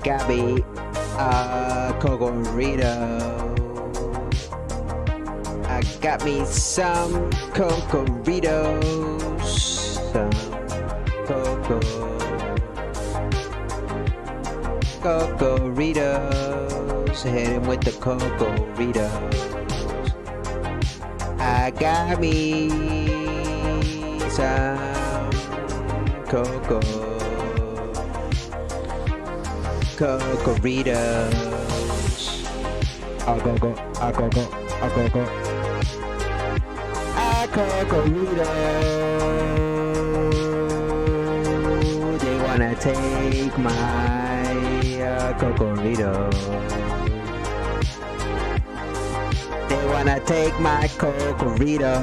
got me a Cocorito. I got me some Cocoritos. Some Cocoritos. Hit him with the Cocoritos. I got me some Cocoritos. I go. Cocorito. They wanna take my Cocorito. They wanna take my Cocorito.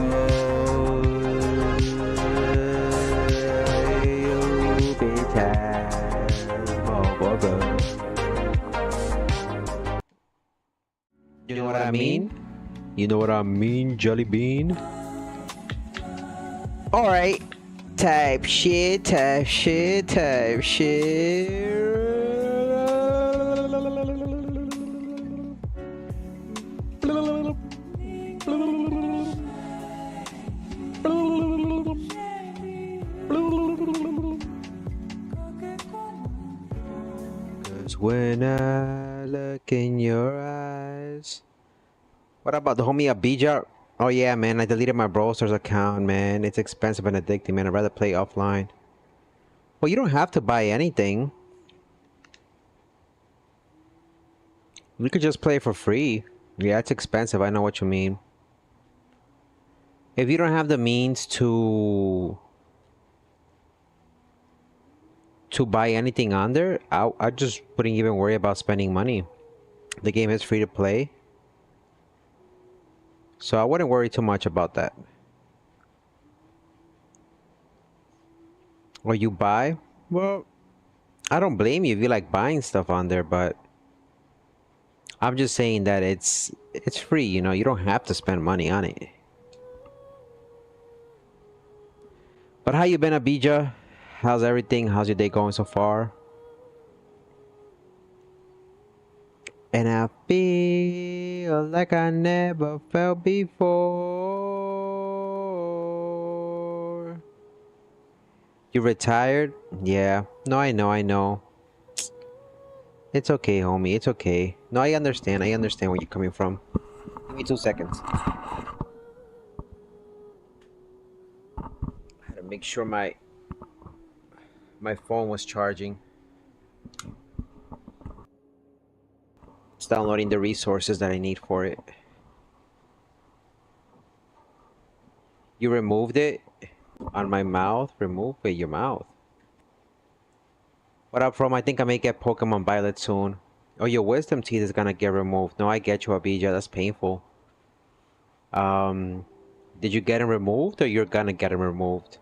Bitch ass. You know what I mean? You know what I mean, Jelly Bean? Alright. Type shit. Cause when I look in your eyes. What about the homie Abija? Oh yeah, man, I deleted my Brawl Stars account, man. It's expensive and addicting, man. I'd rather play offline. Well, you don't have to buy anything. You could just play for free. Yeah, it's expensive. I know what you mean. If you don't have the means to buy anything on there, I just wouldn't even worry about spending money. The game is free to play. So I wouldn't worry too much about that. Or you buy? Well, I don't blame you if you like buying stuff on there, but I'm just saying that it's free, you know, you don't have to spend money on it. But how you been, Abija? How's everything? How's your day going so far? And I feel like I never felt before. You retired? Yeah. No, I know. It's okay, homie. It's okay. No, I understand where you're coming from. Give me 2 seconds. I had to make sure my phone was charging. It's downloading the resources that I need for it. You removed it on my mouth? Remove it, your mouth. What up, from? I think I may get Pokemon Violet soon. Oh, your wisdom teeth is gonna get removed. No, I get you, Abija. That's painful. Did you get it removed or you're gonna get it removed?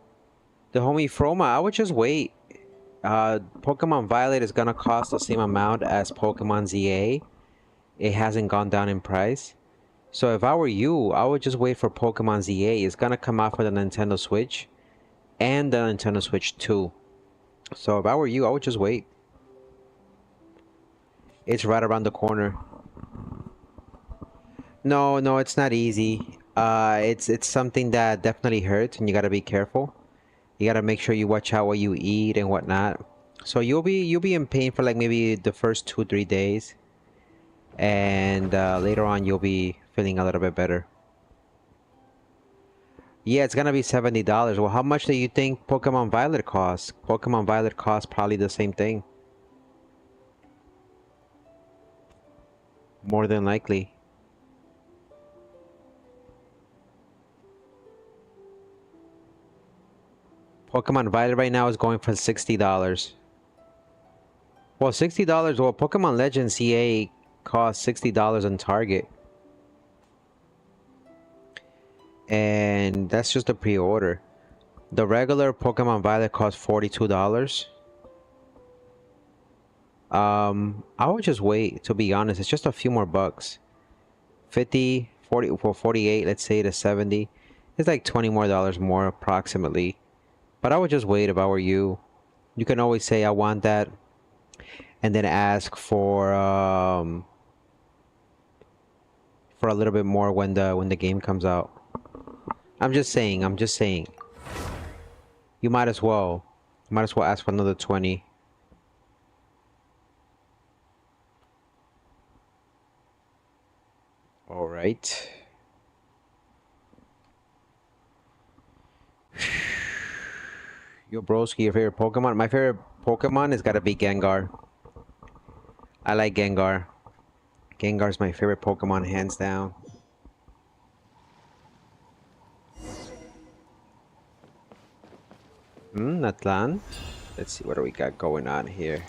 The homie Froma, I would just wait. Pokemon Violet is gonna cost the same amount as Pokemon ZA. It hasn't gone down in price. So if I were you, I would just wait for Pokemon ZA. It's gonna come out for the Nintendo Switch and the Nintendo Switch 2. So if I were you, I would just wait. It's right around the corner. No, it's not easy. It's something that definitely hurts, and you gotta be careful. You gotta make sure you watch out what you eat and whatnot. So you'll be in pain for like maybe the first 2-3 days. And later on you'll be feeling a little bit better. Yeah, it's gonna be $70. Well, how much do you think Pokemon Violet costs? Pokemon Violet costs probably the same thing. More than likely. Pokemon Violet right now is going for $60. Well, $60. Well, Pokemon Legends CA costs $60 on Target. And that's just a pre-order. The regular Pokemon Violet costs $42. I would just wait, to be honest. It's just a few more bucks. 50, 40, for 48, let's say to 70. It's like $20 more approximately. But I would just wait if I were you. You can always say, I want that. and then ask for a little bit more when the game comes out. I'm just saying. You might as well. Might as well ask for another 20. All right. Yo, broski, your favorite Pokemon? My favorite Pokemon has got to be Gengar. I like Gengar. Gengar's my favorite Pokemon, hands down. Natlan. Let's see what do we got going on here.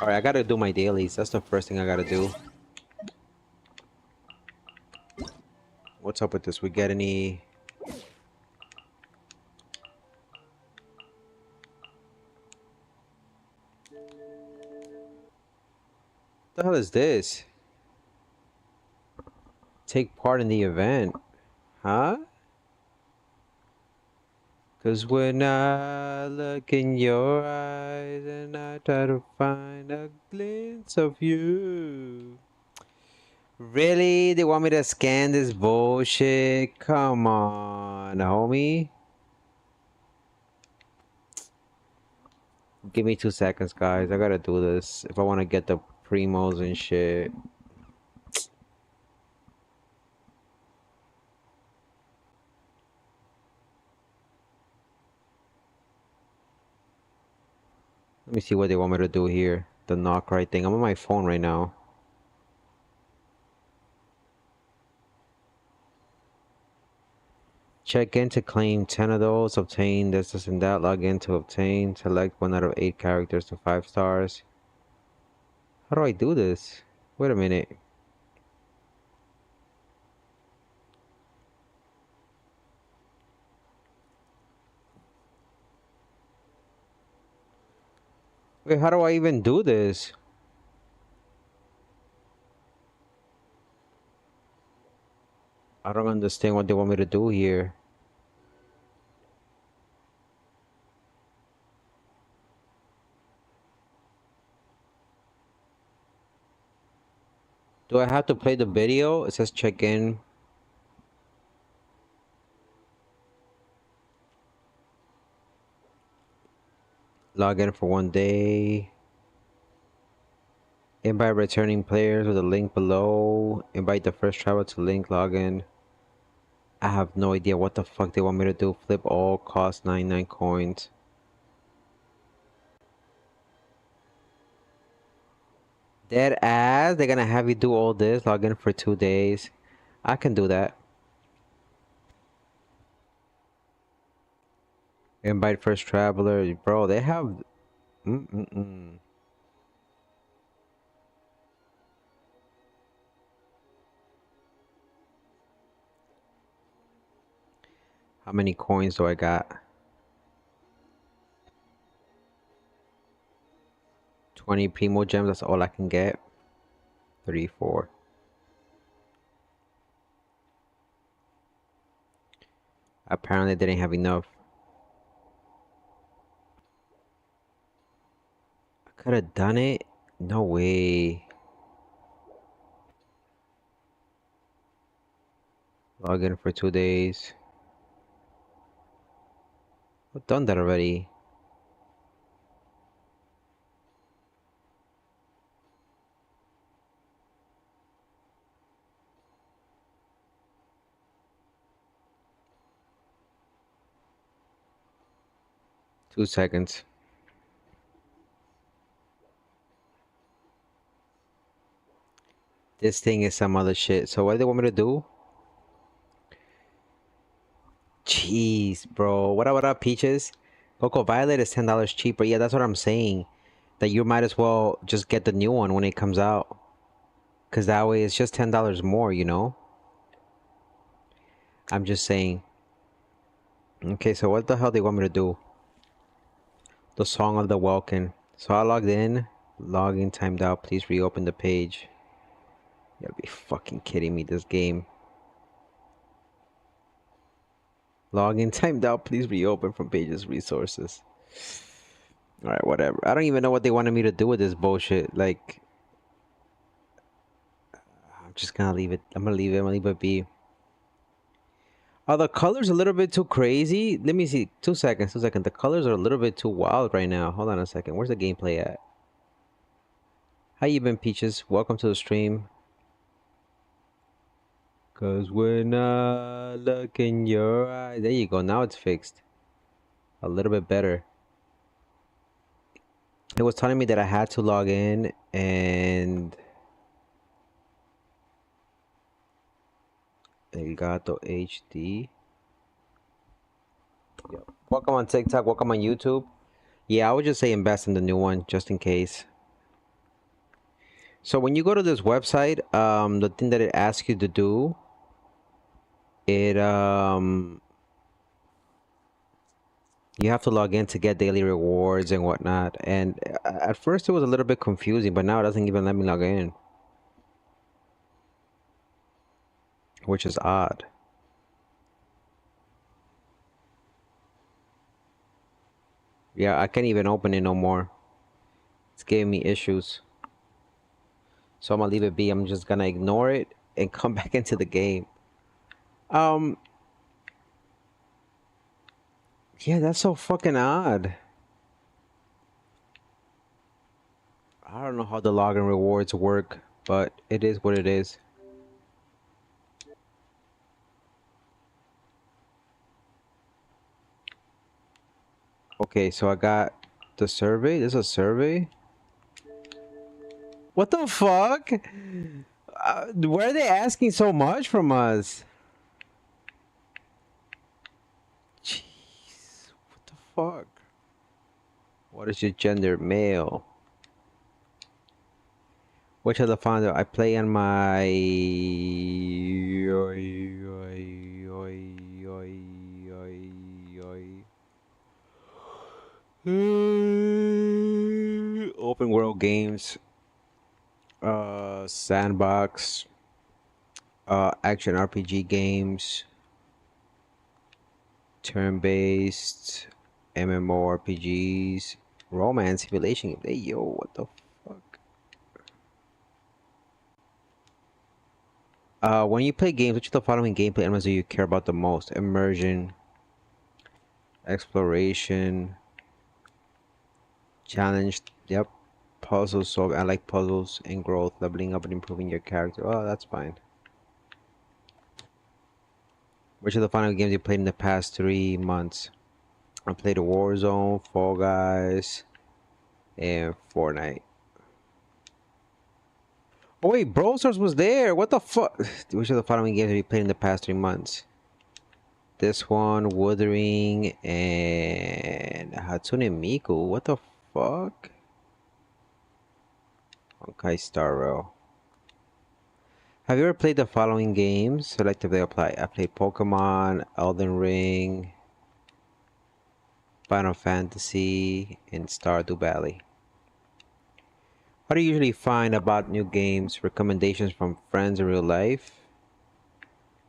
Alright, I gotta do my dailies. That's the first thing I gotta do. What's up with this? We get any... What the hell is this? Take part in the event. Huh? Cause when I look in your eyes and I try to find a glimpse of you. Really? They want me to scan this bullshit? Come on, homie. Give me 2 seconds, guys. I gotta do this if I want to get the primos and shit. Let me see what they want me to do here. The knock right thing. I'm on my phone right now. Check in to claim 10 of those. Obtain this and that. Log in to obtain. Select 1 out of 8 characters to 5 stars. How do I do this? Wait a minute. Wait, how do I even do this? I don't understand what they want me to do here. Do I have to play the video? It says check in. Log in for 1 day. Invite returning players with a link below. Invite the first traveler to link login. I have no idea what the fuck they want me to do. Flip all, cost 99 coins. Dead ass, they're gonna have you do all this. Log in for 2 days. I can do that. Invite first traveler. Bro, they have... How many coins do I got? 20 Primo Gems, that's all I can get. 34. Apparently they didn't have enough. I could have done it? No way. Log in for 2 days. I've done that already. Two seconds. This thing is some other shit. So what do they want me to do? Jeez, bro. What up, Peaches? Coco Violet is $10 cheaper. Yeah, that's what I'm saying. That you might as well just get the new one when it comes out. Because that way it's just $10 more, you know? I'm just saying. Okay, so what the hell they want me to do? The Song of the Welkin. So I logged in. Login timed out. Please reopen the page. You gotta be fucking kidding me, this game. Login timed out. Please reopen from pages resources. All right, whatever. I don't even know what they wanted me to do with this bullshit. Like, I'm just gonna leave it. I'm gonna leave it. I'm gonna leave it be. Are the colors a little bit too crazy? Let me see. 2 seconds. 2 seconds. The colors are a little bit too wild right now. Hold on a second. Where's the gameplay at? How you been, Peaches? Welcome to the stream. Cause when I look in your eyes. There you go. Now it's fixed. A little bit better. It was telling me that I had to log in and Elgato HD. Yep. Welcome on TikTok. Welcome on YouTube. Yeah, I would just say invest in the new one just in case. So when you go to this website, the thing that it asks you to do, it you have to log in to get daily rewards and whatnot. And at first it was a little bit confusing, but now it doesn't even let me log in, which is odd. Yeah, I can't even open it no more. It's giving me issues. So I'm gonna leave it be. I'm just gonna ignore it and come back into the game. Yeah, that's so fucking odd. I don't know how the login rewards work, but it is what it is. Okay, so I got the survey. There's a survey. What the fuck? Why are they asking so much from us? Jeez, what the fuck? What is your gender? Male. Which of the founder? I play on my open world games, sandbox, action RPG games, turn-based, MMORPGs, romance simulation game. Hey yo, what the fuck? When you play games, which of the following gameplay elements do you care about the most? Immersion, exploration, challenge. Yep. Puzzle solve. I like puzzles and growth, leveling up and improving your character. Oh, that's fine. Which of the final games you played in the past 3 months? I played Warzone, Fall Guys, and Fortnite. Oh wait, Brawl Stars was there. What the fuck? Which of the following games have you played in the past 3 months? This one, Wuthering, and Hatsune Miku. What the fuck? Okay, Star Rail. Have you ever played the following games? Selectively apply. I played Pokemon, Elden Ring, Final Fantasy, and Stardew Valley. What do you usually find about new games? Recommendations from friends in real life,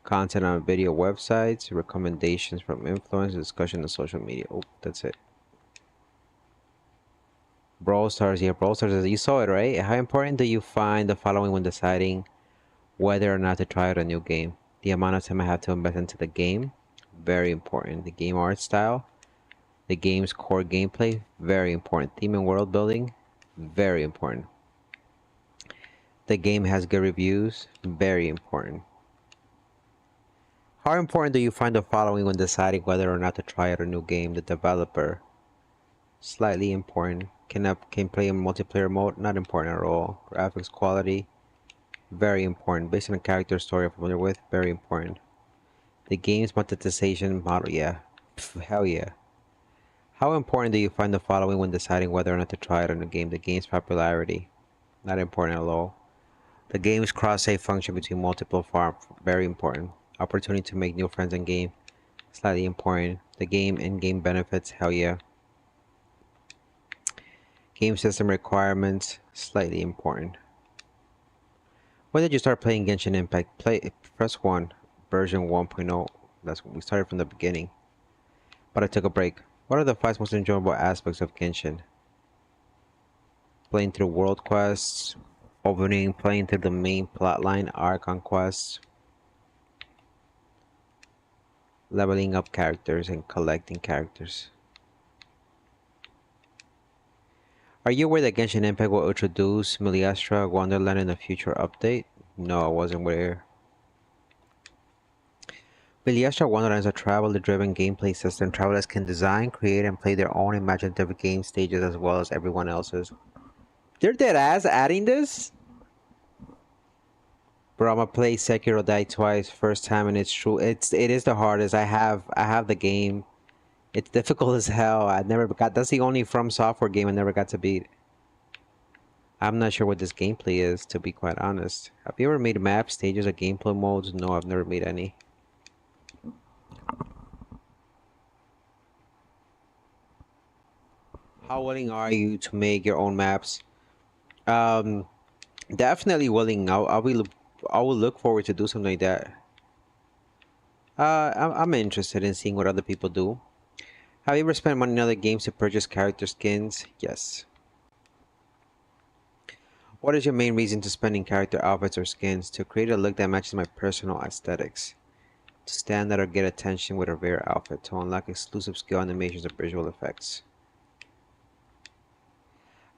content on video websites, recommendations from influencers, discussion on social media. Oh, that's it. Brawl Stars, yeah, Brawl Stars. You saw it, right? How important do you find the following when deciding whether or not to try out a new game? The amount of time I have to invest into the game, very important. The game art style, the game's core gameplay, very important. Theme and world building, very important. The game has good reviews, very important. How important do you find the following when deciding whether or not to try out a new game? The developer, slightly important. Can play in multiplayer mode, not important at all. Graphics quality, very important. Based on a character story I'm familiar with, very important. The game's monetization model, yeah. Pff, hell yeah. How important do you find the following when deciding whether or not to try out a new game? The game's popularity, not important at all. The game's cross-save function between multiple farms, very important. Opportunity to make new friends in game, slightly important. The game in-game benefits, hell yeah. Game system requirements, slightly important. When did you start playing Genshin Impact? Press 1, version 1.0. That's when we started from the beginning. but I took a break. What are the 5 most enjoyable aspects of Genshin? Playing through world quests, opening, playing through the main plotline arc on quests, leveling up characters and collecting characters. Are you aware that Genshin Impact will introduce Miliastra Wonderland in a future update? No, I wasn't aware. Miliastra Wonderland is a traveler-driven gameplay system. Travelers can design, create, and play their own imaginative game stages as well as everyone else's. They're dead ass adding this? Bro, I'ma play Sekiro Die twice, first time, and it's true. It is the hardest. I have the game. It's difficult as hell. I never got. That's the only From Software game I never got to beat. I'm not sure what this gameplay is, to be quite honest. Have you ever made map stages or gameplay modes? No, I've never made any. How willing are you to make your own maps? Definitely willing. I will look forward to do something like that. I'm interested in seeing what other people do. Have you ever spent money in other games to purchase character skins? Yes. What is your main reason to spending character outfits or skins? To create a look that matches my personal aesthetics. To stand out or get attention with a rare outfit. To unlock exclusive skill animations or visual effects.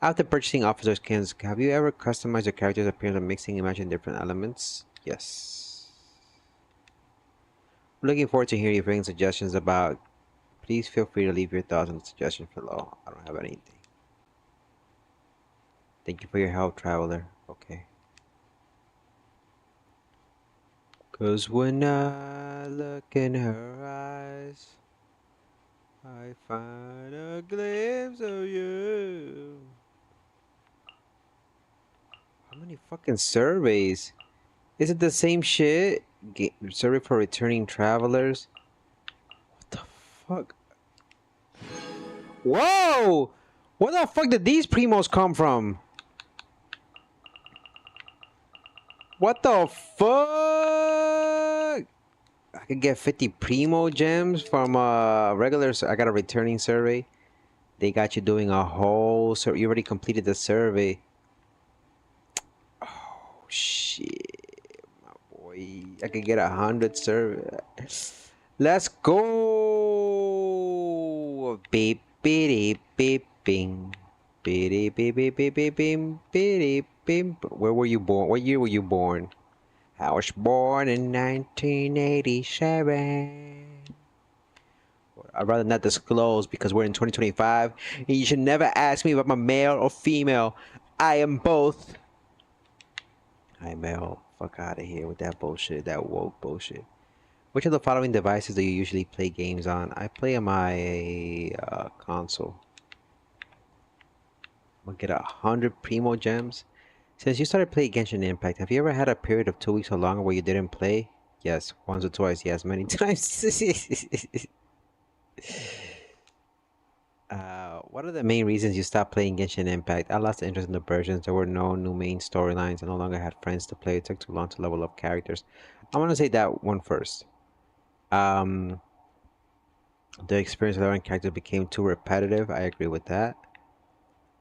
After purchasing outfits or skins, have you ever customized your character's appearance or mixing and matching different elements? Yes. Looking forward to hearing your bring suggestions about. Please feel free to leave your thoughts and suggestions below. I don't have anything. Thank you for your help, traveler. Okay. Cause when I look in her eyes, I find a glimpse of you. How many fucking surveys? Is it the same shit? Survey for returning travelers? What the fuck? Whoa! Where the fuck did these primos come from? What the fuck? I could get 50 primo gems from a regular. I got a returning survey. They got you doing a whole. So you already completed the survey. Oh shit, my boy! I could get 100 survey. Let's go. Beep beep beep bing. Beep beep beep beep beep beep beep beep. Where were you born? What year were you born? I was born in 1987. I'd rather not disclose because we're in 2025 and you should never ask me if I'm a male or female. I am both. Hi, male. Fuck out of here with that bullshit, that woke bullshit. Which of the following devices do you usually play games on? I play on my console. I'm gonna get 100 primo gems. Since you started playing Genshin Impact, have you ever had a period of 2 weeks or longer where you didn't play? Yes, once or twice. Yes, many times. What are the main reasons you stopped playing Genshin Impact? I lost interest in the versions. There were no new main storylines. I no longer had friends to play. It took too long to level up characters. I'm gonna say that one first. The experience of learning characters became too repetitive. I agree with that.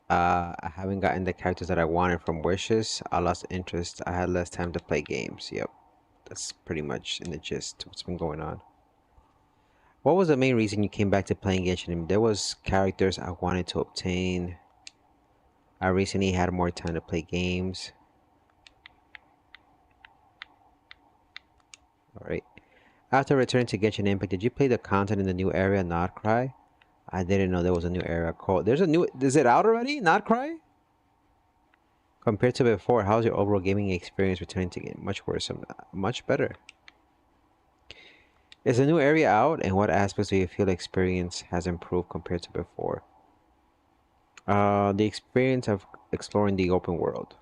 I haven't gotten the characters that I wanted from wishes. I lost interest. I had less time to play games. Yep, that's pretty much in the gist what's been going on. What was the main reason you came back to playing Genshin? There was characters I wanted to obtain. I recently had more time to play games. Alright. After returning to Genshin Impact, did you play the content in the new area, Not Cry? I didn't know there was a new area called... There's a new... Is it out already? Not Cry? Compared to before, how's your overall gaming experience returning to game? Much worse. Much better. Is the new area out, and what aspects do you feel the experience has improved compared to before? The experience of exploring the open world.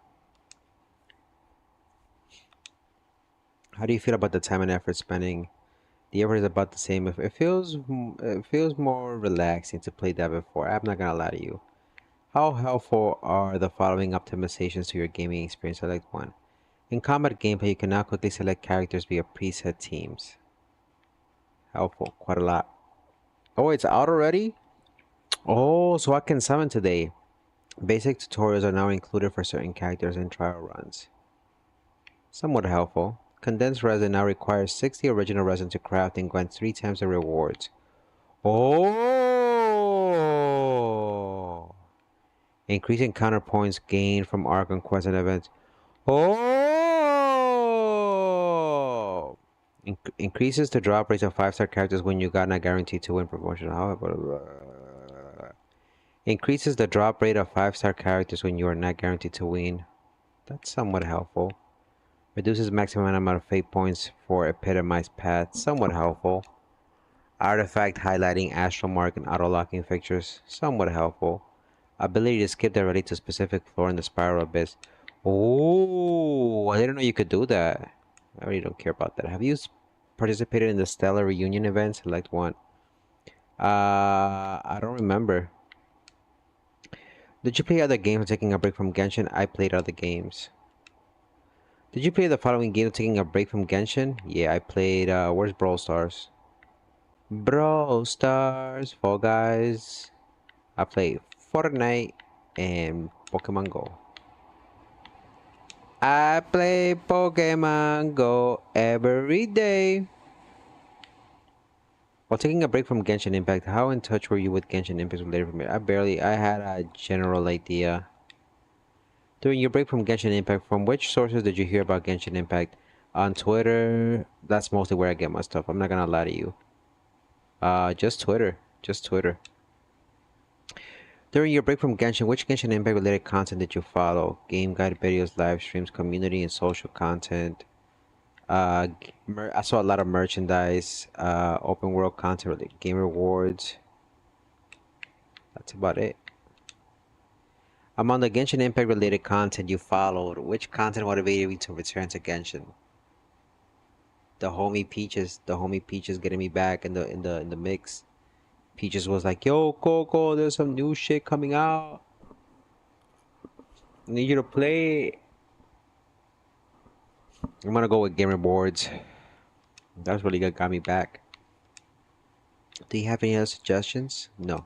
How do you feel about the time and effort spending? The effort is about the same. If it feels more relaxing to play that before. I'm not gonna lie to you. How helpful are the following optimizations to your gaming experience? Select one. In combat gameplay, you can now quickly select characters via preset teams. Helpful, quite a lot. Oh, it's out already? Oh, so I can summon today. Basic tutorials are now included for certain characters in trial runs. Somewhat helpful. Condensed resin now requires 60 original resin to craft and grants 3 times the rewards. Oh! Increasing counterpoints gained from Arc and Quest and events. Oh! Increases the drop rates of 5-star characters when you got not guaranteed to win promotion. Increases the drop rate of 5-star characters when you are not guaranteed to win. That's somewhat helpful. Reduces maximum amount of fate points for epitomized paths. Somewhat helpful. Artifact highlighting astral mark and auto-locking fixtures. Somewhat helpful. Ability to skip directly to specific floor in the spiral abyss. Oh, I didn't know you could do that. I really don't care about that. Have you participated in the Stellar Reunion event? Select one. I don't remember. Did you play other games taking a break from Genshin? I played other games. Did you play the following game taking a break from Genshin? Yeah, I played, where's Brawl Stars? Brawl Stars, Fall Guys. I played Fortnite and Pokemon Go. I play Pokemon Go every day. While taking a break from Genshin Impact, how in touch were you with Genshin Impact related from it? I had a general idea. During your break from Genshin Impact, from which sources did you hear about Genshin Impact? On Twitter, that's mostly where I get my stuff. I'm not gonna lie to you. Just Twitter. Just Twitter. During your break from Genshin, which Genshin Impact related content did you follow? Game guide videos, live streams, community, and social content. I saw a lot of merchandise, open world content, related game rewards. That's about it. Among the Genshin Impact related content you followed, which content motivated you to return to Genshin? The homie Peaches getting me back in the mix. Peaches was like, "Yo, Coco, there's some new shit coming out. I need you to play." I'm gonna go with game rewards. That's really good. Got me back. Do you have any other suggestions? No.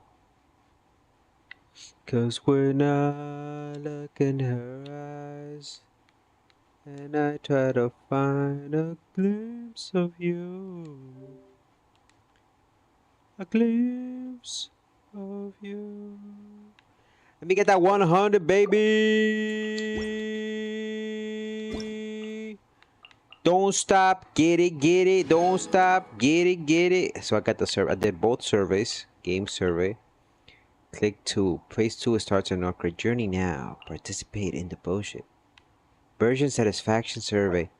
Cause when I look in her eyes and I try to find a glimpse of you. A glimpse of you. Let me get that 100, baby. Don't stop, get it. Don't stop, get it. So I got the survey. I did both surveys. Game survey. Click 2. Phase 2 starts an upgrade journey now. Participate in the bullshit. Version satisfaction survey.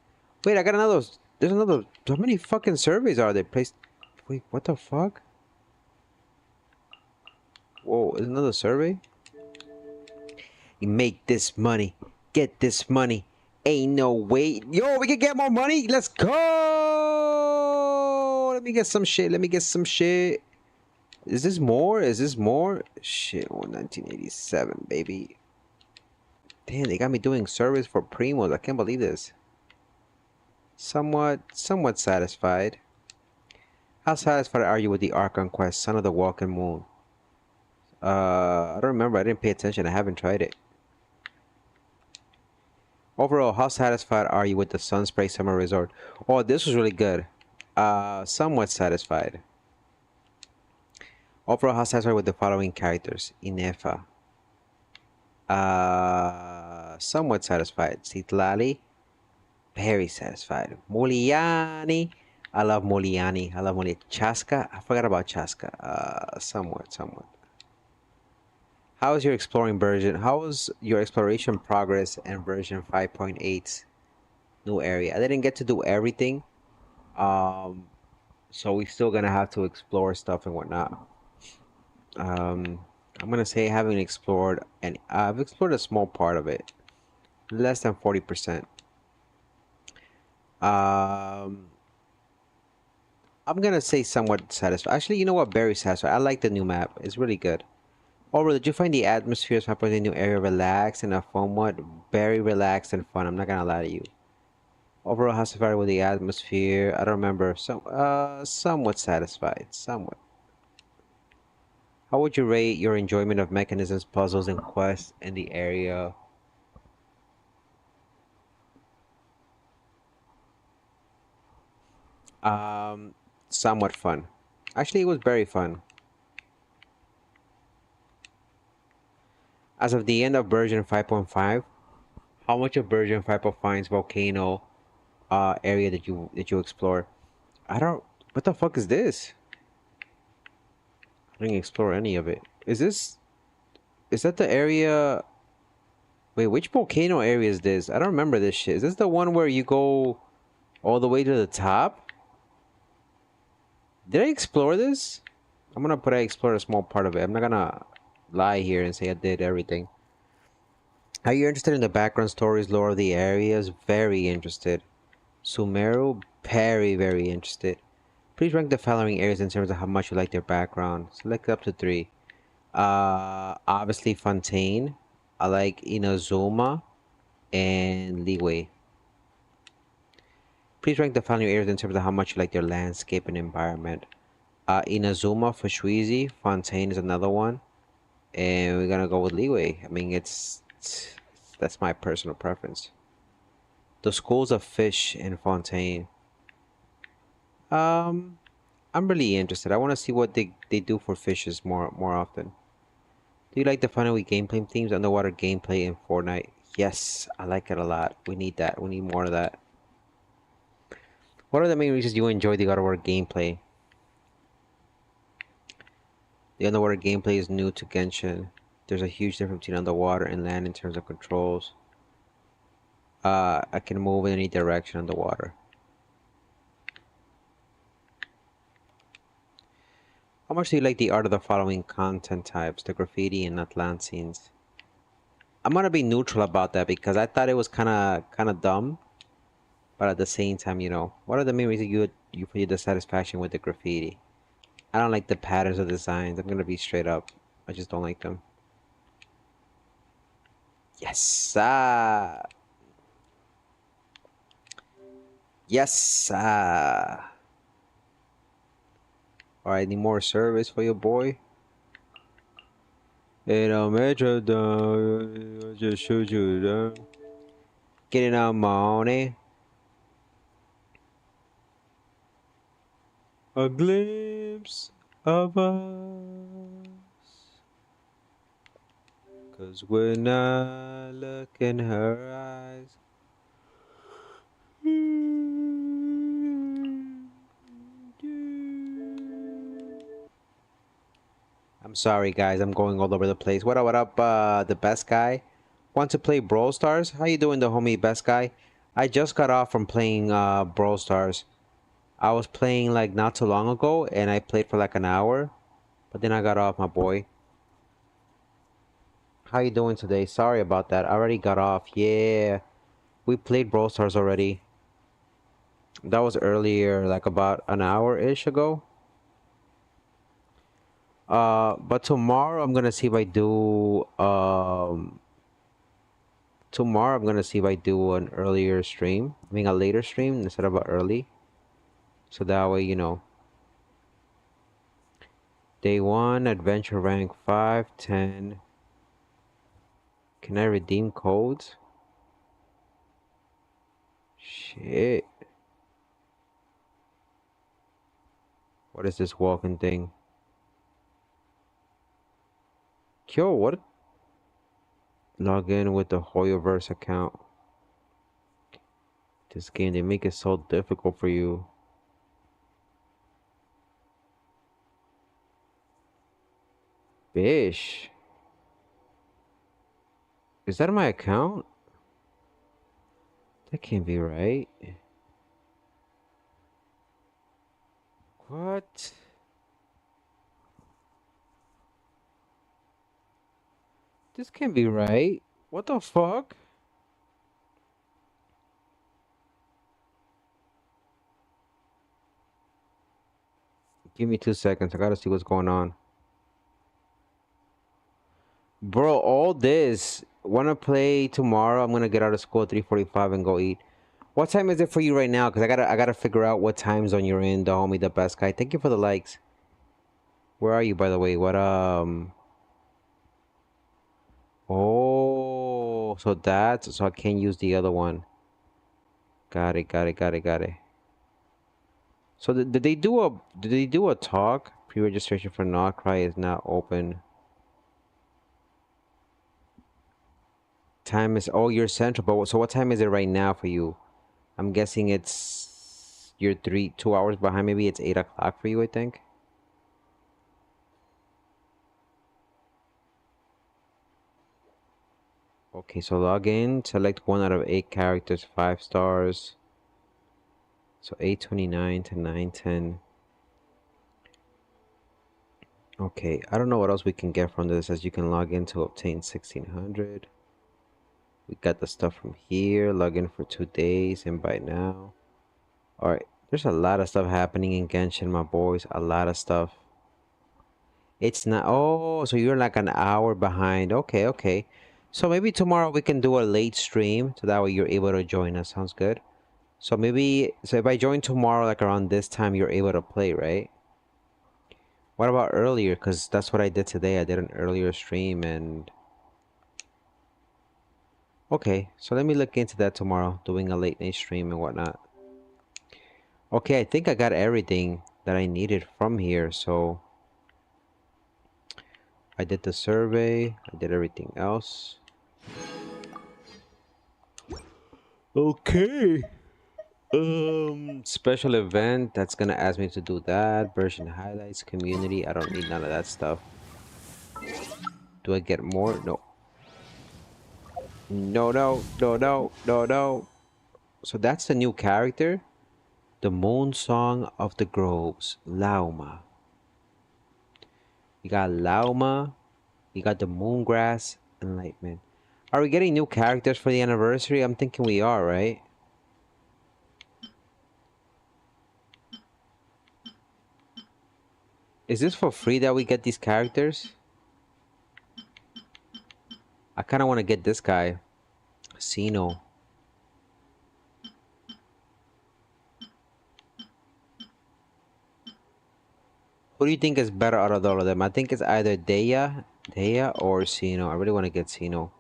Wait, I got another. There's another. How many fucking surveys are there? Wait, what the fuck? Whoa, is another survey? You make this money. Get this money. Ain't no way. Yo, we can get more money. Let's go. Let me get some shit. Is this more? Shit, 1987, baby. Damn, they got me doing service for primos. I can't believe this. Somewhat satisfied. How satisfied are you with the Archon quest, Son of the Walking Moon? I don't remember. I didn't pay attention. I haven't tried it. Overall, how satisfied are you with the Sunspray Summer Resort? Oh, this was really good. Somewhat satisfied. Overall, how satisfied with the following characters? Inefa. Somewhat satisfied. Citlali. Very satisfied. Moliani. I love Moliani. Chaska. I forgot about Chaska. Somewhat. How is your exploration progress and version 5.8 new area? I didn't get to do everything. So we're still gonna have to explore stuff and whatnot. I'm gonna say I haven't explored, and I've explored a small part of it, less than 40%. I'm gonna say somewhat satisfied. Actually, you know what? Very satisfied. I like the new map. It's really good. Overall, did you find the atmosphere of the new area relaxed and a fun one? Very relaxed and fun. I'm not gonna lie to you. Overall, how satisfied with the atmosphere? I don't remember. Somewhat satisfied. Somewhat. How would you rate your enjoyment of mechanisms, puzzles, and quests in the area? Um, Somewhat fun. Actually, it was very fun. As of the end of version 5.5, how much of version 5.5's volcano area that you explore? I don't. What the fuck is this? I didn't explore any of it. Is this? Is that the area? Wait, which volcano area is this? I don't remember this shit. Is this the one where you go all the way to the top? Did I explore this? I'm gonna put I explored a small part of it. I'm not gonna lie here and say I did everything. Are you interested in the background stories, lore of the areas? Very interested. Sumeru? Very, very interested. Please rank the following areas in terms of how much you like their background. Select up to 3. Obviously Fontaine. I like Inazuma and Leeway. Please rank the following areas in terms of how much you like their landscape and environment. Inazuma for Shuizi. Fontaine is another one. And we're gonna go with Leeway. I mean, that's my personal preference. The schools of Fish in Fontaine. Um, I'm really interested. I want to see what they do for fishes more often. Do you like the finally gameplay themes, underwater gameplay in Fortnite? Yes, I like it a lot. We need that. We need more of that. What are the main reasons you enjoy the underwater gameplay? The underwater gameplay is new to Genshin. There's a huge difference between underwater and land in terms of controls. I can move in any direction underwater. How much do you like the art of the following content types? The graffiti and Atlanteans. I'm gonna be neutral about that because I thought it was kinda dumb. But at the same time, what are the main reasons you feel the satisfaction with the graffiti? I don't like the patterns or designs. I'm gonna be straight up. I just don't like them. Yes, yes, Alright, need more service for your boy. And I'll metro down. I'll just shoot you down. Getting our money. A glimpse of us. 'Cause when I look in her eyes. I'm sorry guys, I'm going all over the place. What up, the best guy? Want to play Brawl Stars? How you doing, the homie best guy? I just got off from playing Brawl Stars. I was playing like not too long ago and I played for like an hour. But then I got off, my boy. How you doing today? Sorry about that. I already got off. Yeah. We played Brawl Stars already. That was earlier, like about an hour-ish ago. But tomorrow I'm gonna see if I do tomorrow I'm gonna see if I do an earlier stream. I mean a later stream instead of an early. So that way, Day 1, adventure rank 5, 10. Can I redeem codes? Shit. What is this walking thing? Yo, what? Log in with the Hoyoverse account. This game, they make it so difficult for you. Bish. Is that my account? That can't be right. What? This can't be right. What the fuck? Give me 2 seconds. I gotta see what's going on. Bro, all this. Wanna play tomorrow? I'm gonna get out of school at 3:45 and go eat. What time is it for you right now? Cause I gotta figure out what time zone you're in, the homie, the best guy. Thank you for the likes. Where are you, by the way? What, oh, so that's, so I can't use the other one. Got it, got it, got it, got it. So did they do a talk? Pre-registration for Notcry is not open. Time is, oh, you're central, but so what time is it right now for you? I'm guessing it's, you're 2 hours behind. Maybe it's 8 o'clock for you, I think. Okay, so log in, select 1 out of 8 characters, 5 stars. So 829 to 910. Okay, I don't know what else we can get from this. As you can log in to obtain 1600. We got the stuff from here. Log in for 2 days, invite now. Alright, there's a lot of stuff happening in Genshin, my boys. A lot of stuff. It's not, oh, so you're like an hour behind. Okay, okay. So maybe tomorrow we can do a late stream, so that way you're able to join us. Sounds good. So maybe, so if I join tomorrow, like around this time, you're able to play, right? What about earlier? Because that's what I did today. I did an earlier stream and... Okay, so let me look into that tomorrow, doing a late night stream and whatnot. Okay, I think I got everything that I needed from here, so... I did the survey, I did everything else. Okay. Special event, that's gonna ask me to do that. Version highlights, community, I don't need none of that stuff. Do I get more? No. No, no, no, no, no, no. So that's the new character. The Moon Song of the Groves, Lauma. You got Lauma. You got the Moongrass Enlightenment. Are we getting new characters for the anniversary? I'm thinking we are, right? Is this for free that we get these characters? I kind of want to get this guy. Sino. Who do you think is better out of all of them? I think it's either Deya or Sino. I really want to get Sino.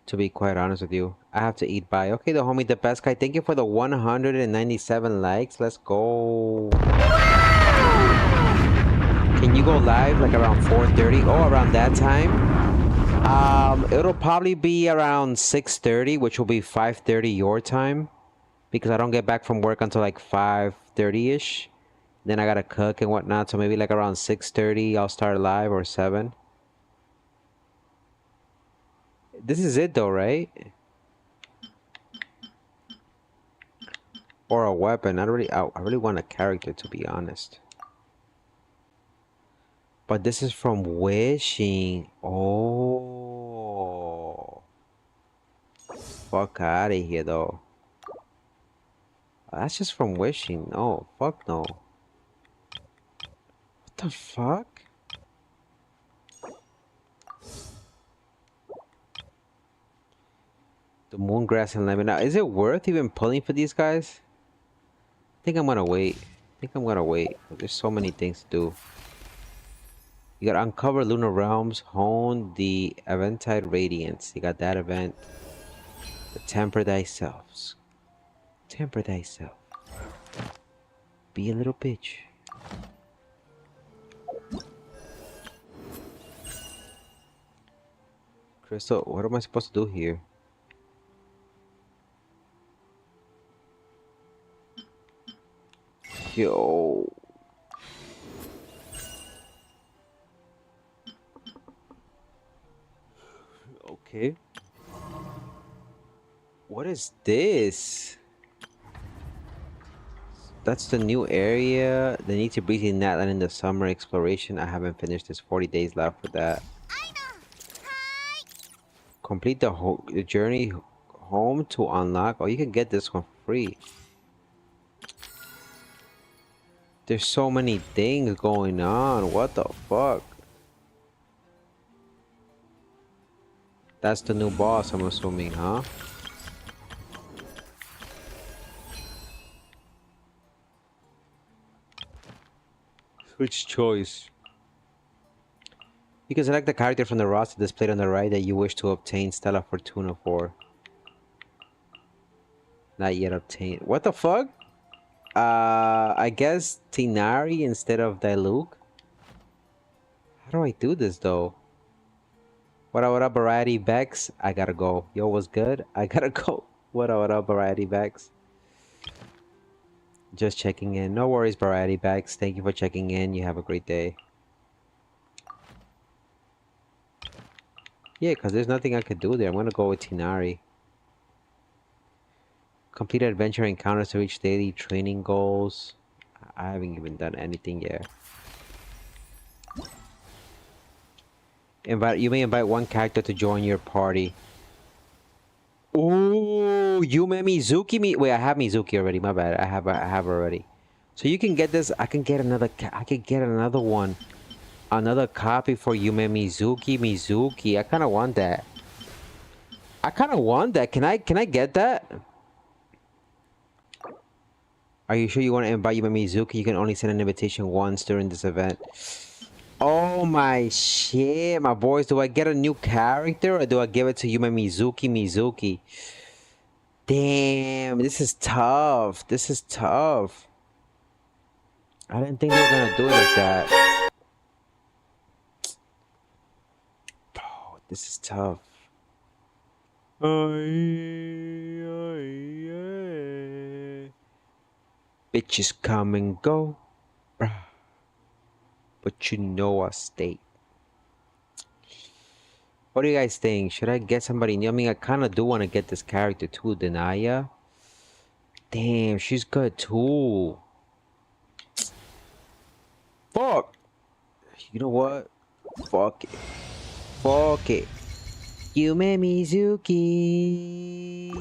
To be quite honest with you. I have to eat by. Okay, the homie, the best guy. Thank you for the 197 likes. Let's go. Can you go live like around 4:30? Oh, around that time? It'll probably be around 6:30, which will be 5:30 your time. Because I don't get back from work until like 5:30-ish. Then I gotta cook and whatnot, so maybe like around 6:30 I'll start live, or 7. This is it though, right? Or a weapon. I really want a character, to be honest. But this is from Wishing. Oh. Fuck out of here though. That's just from Wishing. No, fuck no. What the fuck? The Moongrass and Lemon. Now, is it worth even pulling for these guys? I think I'm gonna wait. There's so many things to do. You got Uncover Lunar Realms, Hone the Eventide Radiance. You got that event. The Temper Thyself. Temper Thyself. Be a little bitch. Crystal, what am I supposed to do here? Yo. Okay. What is this? That's the new area. The need to breathe in Natlan in the summer exploration. I haven't finished this. 40 days left for that. Complete the journey home to unlock. Oh, you can get this one for free. There's so many things going on. What the fuck? That's the new boss, I'm assuming, huh? Switch choice. You can select the character from the roster displayed on the right that you wish to obtain Stella Fortuna for. Not yet obtained. What the fuck? I guess Tinari instead of Diluc. How do I do this though? What up, Variety Bex? I gotta go. Yo, what's good? I gotta go. What up, Variety Bex? Just checking in. No worries, Variety Bex. Thank you for checking in. You have a great day. Yeah, because there's nothing I could do there. I'm gonna go with Tinari. Complete adventure encounters to reach daily training goals. I haven't even done anything yet. You may invite one character to join your party. Oh, you met Mizuki. Wait, I have Mizuki already. My bad. I have already. So you can get this. I can get another. I can get another one. Another copy for Yume Mizuki. I kind of want that. Can I get that? Are you sure you want to invite Yume Mizuki? You can only send an invitation once during this event. Oh my shit, my boys. Do I get a new character or do I give it to Yume Mizuki? Damn, this is tough. This is tough. I didn't think they were gonna do it like that. Oh, this is tough. Bitches come and go, but you know I stay. What do you guys think? Should I get somebody new? I mean, I kind of do want to get this character too, Denaya. Damn, she's good too. Fuck. You know what? Fuck it. Fuck it. Yume Mizuki.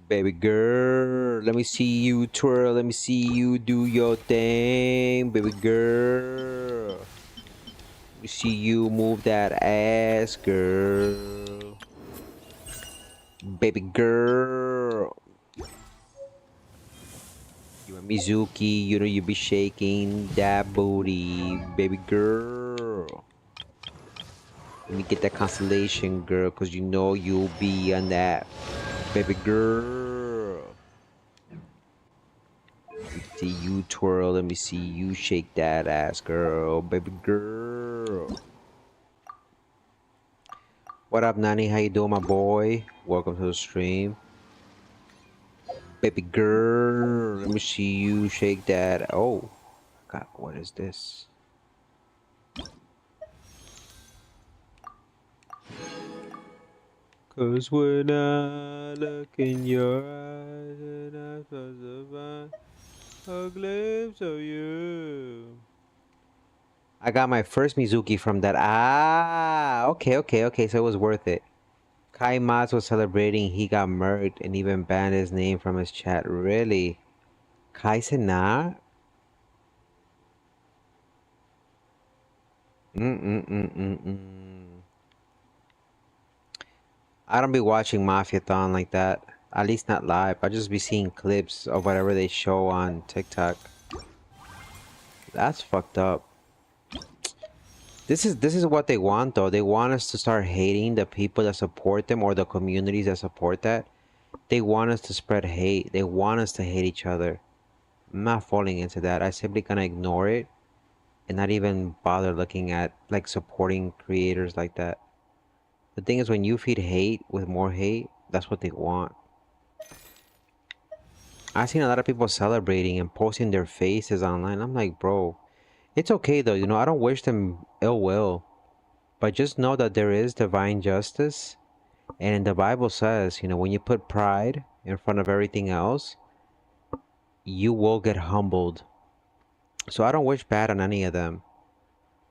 Baby girl, let me see you twirl. Let me see you do your thing, baby girl. Let me see you move that ass, girl. Baby girl. You and Mizuki, you know you be shaking that booty, baby girl. Let me get that constellation, girl, cause you know you'll be on that, baby girl. Let me see you twirl. Let me see you shake that ass, girl, baby girl. What up, Nani? How you doing, my boy? Welcome to the stream. Baby girl, let me see you shake that. Oh, God, what is this? Cause when I look in your eyes and I supposed to find a glimpse of you. I got my first Mizuki from that. Ah, okay. So it was worth it. Kai Mas was celebrating. He got murked and even banned his name from his chat. Really? Kai said nah? I don't be watching Mafiathon like that. At least not live. I just be seeing clips of whatever they show on TikTok. That's fucked up. This is what they want though. They want us to start hating the people that support them or the communities that support that. They want us to spread hate. They want us to hate each other. I'm not falling into that. I simply gonna ignore it and not even bother looking at like supporting creators like that. The thing is, when you feed hate with more hate, that's what they want. I've seen a lot of people celebrating and posting their faces online. I'm like, bro, it's okay though. You know, I don't wish them ill will. But just know that there is divine justice. And the Bible says, you know, when you put pride in front of everything else, you will get humbled. So I don't wish bad on any of them.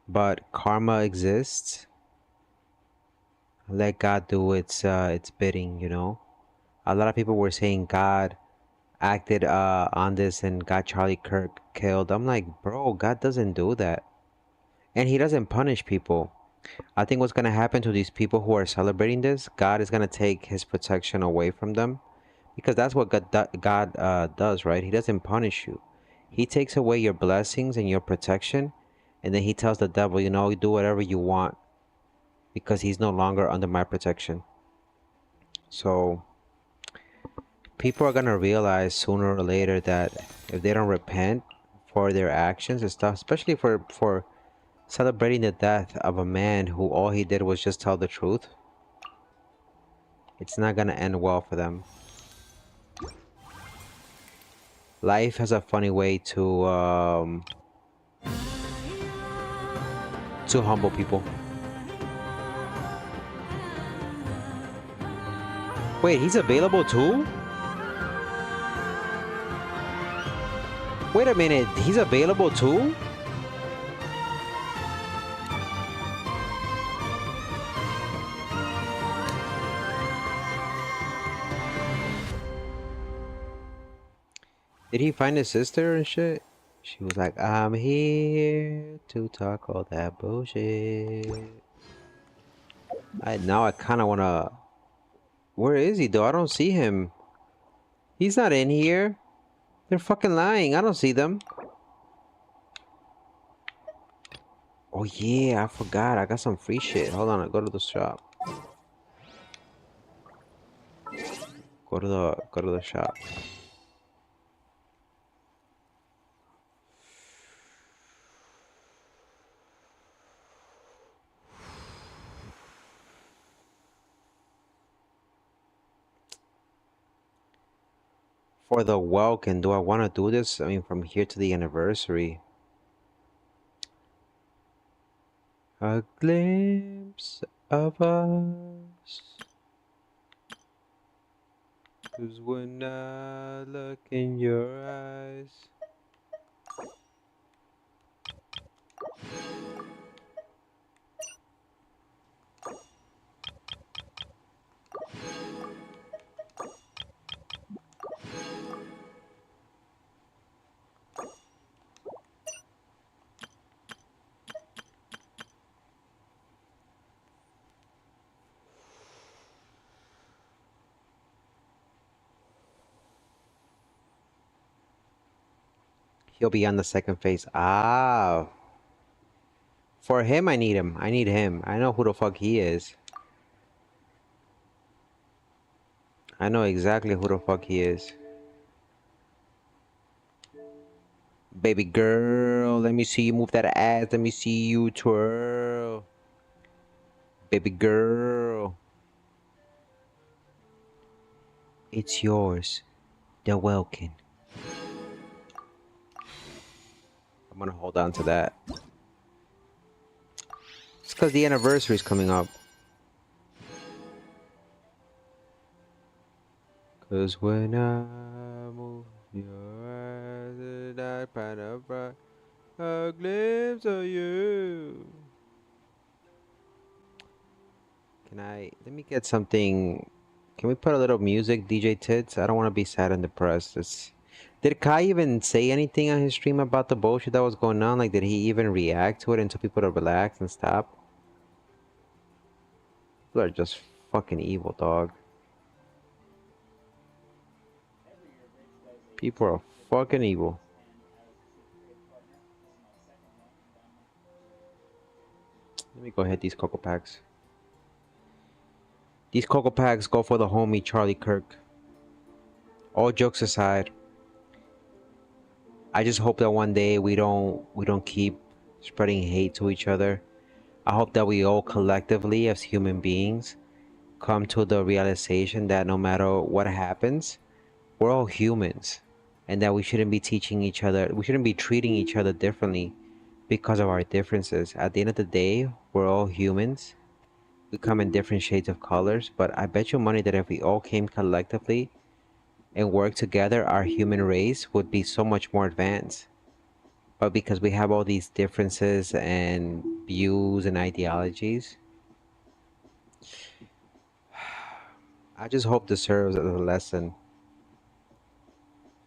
But karma exists. Let God do its bidding, you know. A lot of people were saying God acted on this and got Charlie Kirk killed. I'm like, bro, God doesn't do that. And he doesn't punish people. I think what's going to happen to these people who are celebrating this, God is going to take his protection away from them. Because that's what God does, right? He doesn't punish you. He takes away your blessings and your protection, and then he tells the devil, you know, do whatever you want because he's no longer under my protection. So people are gonna realize sooner or later that if they don't repent for their actions and stuff, especially for celebrating the death of a man who all he did was just tell the truth, it's not gonna end well for them. Life has a funny way to humble people. Wait, he's available too? Wait a minute, he's available too? Did he find his sister and shit? She was like, I'm here to talk all that bullshit. Now I kind of want to... Where is he though? I don't see him. He's not in here. They're fucking lying. I don't see them. Oh yeah, I forgot. I got some free shit. Hold on, I go to the shop. Go to the shop. For the welcome, do I want to do this? I mean, from here to the anniversary. A glimpse of us. 'Cause when I look in your eyes. He'll be on the second phase. Ah. For him, I need him. I need him. I know who the fuck he is. I know exactly who the fuck he is. Baby girl, let me see you move that ass. Let me see you twirl. Baby girl. It's yours. The welcome. I'm gonna hold on to that. It's because the anniversary is coming up. Cause when I move your eyes and I find a glimpse of you. Let me get something. Can we put a little music, DJ Tits? I don't want to be sad and depressed. Did Kai even say anything on his stream about the bullshit that was going on? Like, did he even react to it and tell people to relax and stop? People are just fucking evil, dog. People are fucking evil. Let me go hit these Cocoa Packs. These Cocoa Packs go for the homie Charlie Kirk. All jokes aside, I just hope that one day we don't keep spreading hate to each other. I hope that we all collectively as human beings come to the realization that no matter what happens, we're all humans, and that we shouldn't be treating each other differently because of our differences. At the end of the day, we're all humans. We come in different shades of colors, but I bet you money that if we all came collectively and worked together, our human race would be so much more advanced. But because we have all these differences and views and ideologies, I just hope this serves as a lesson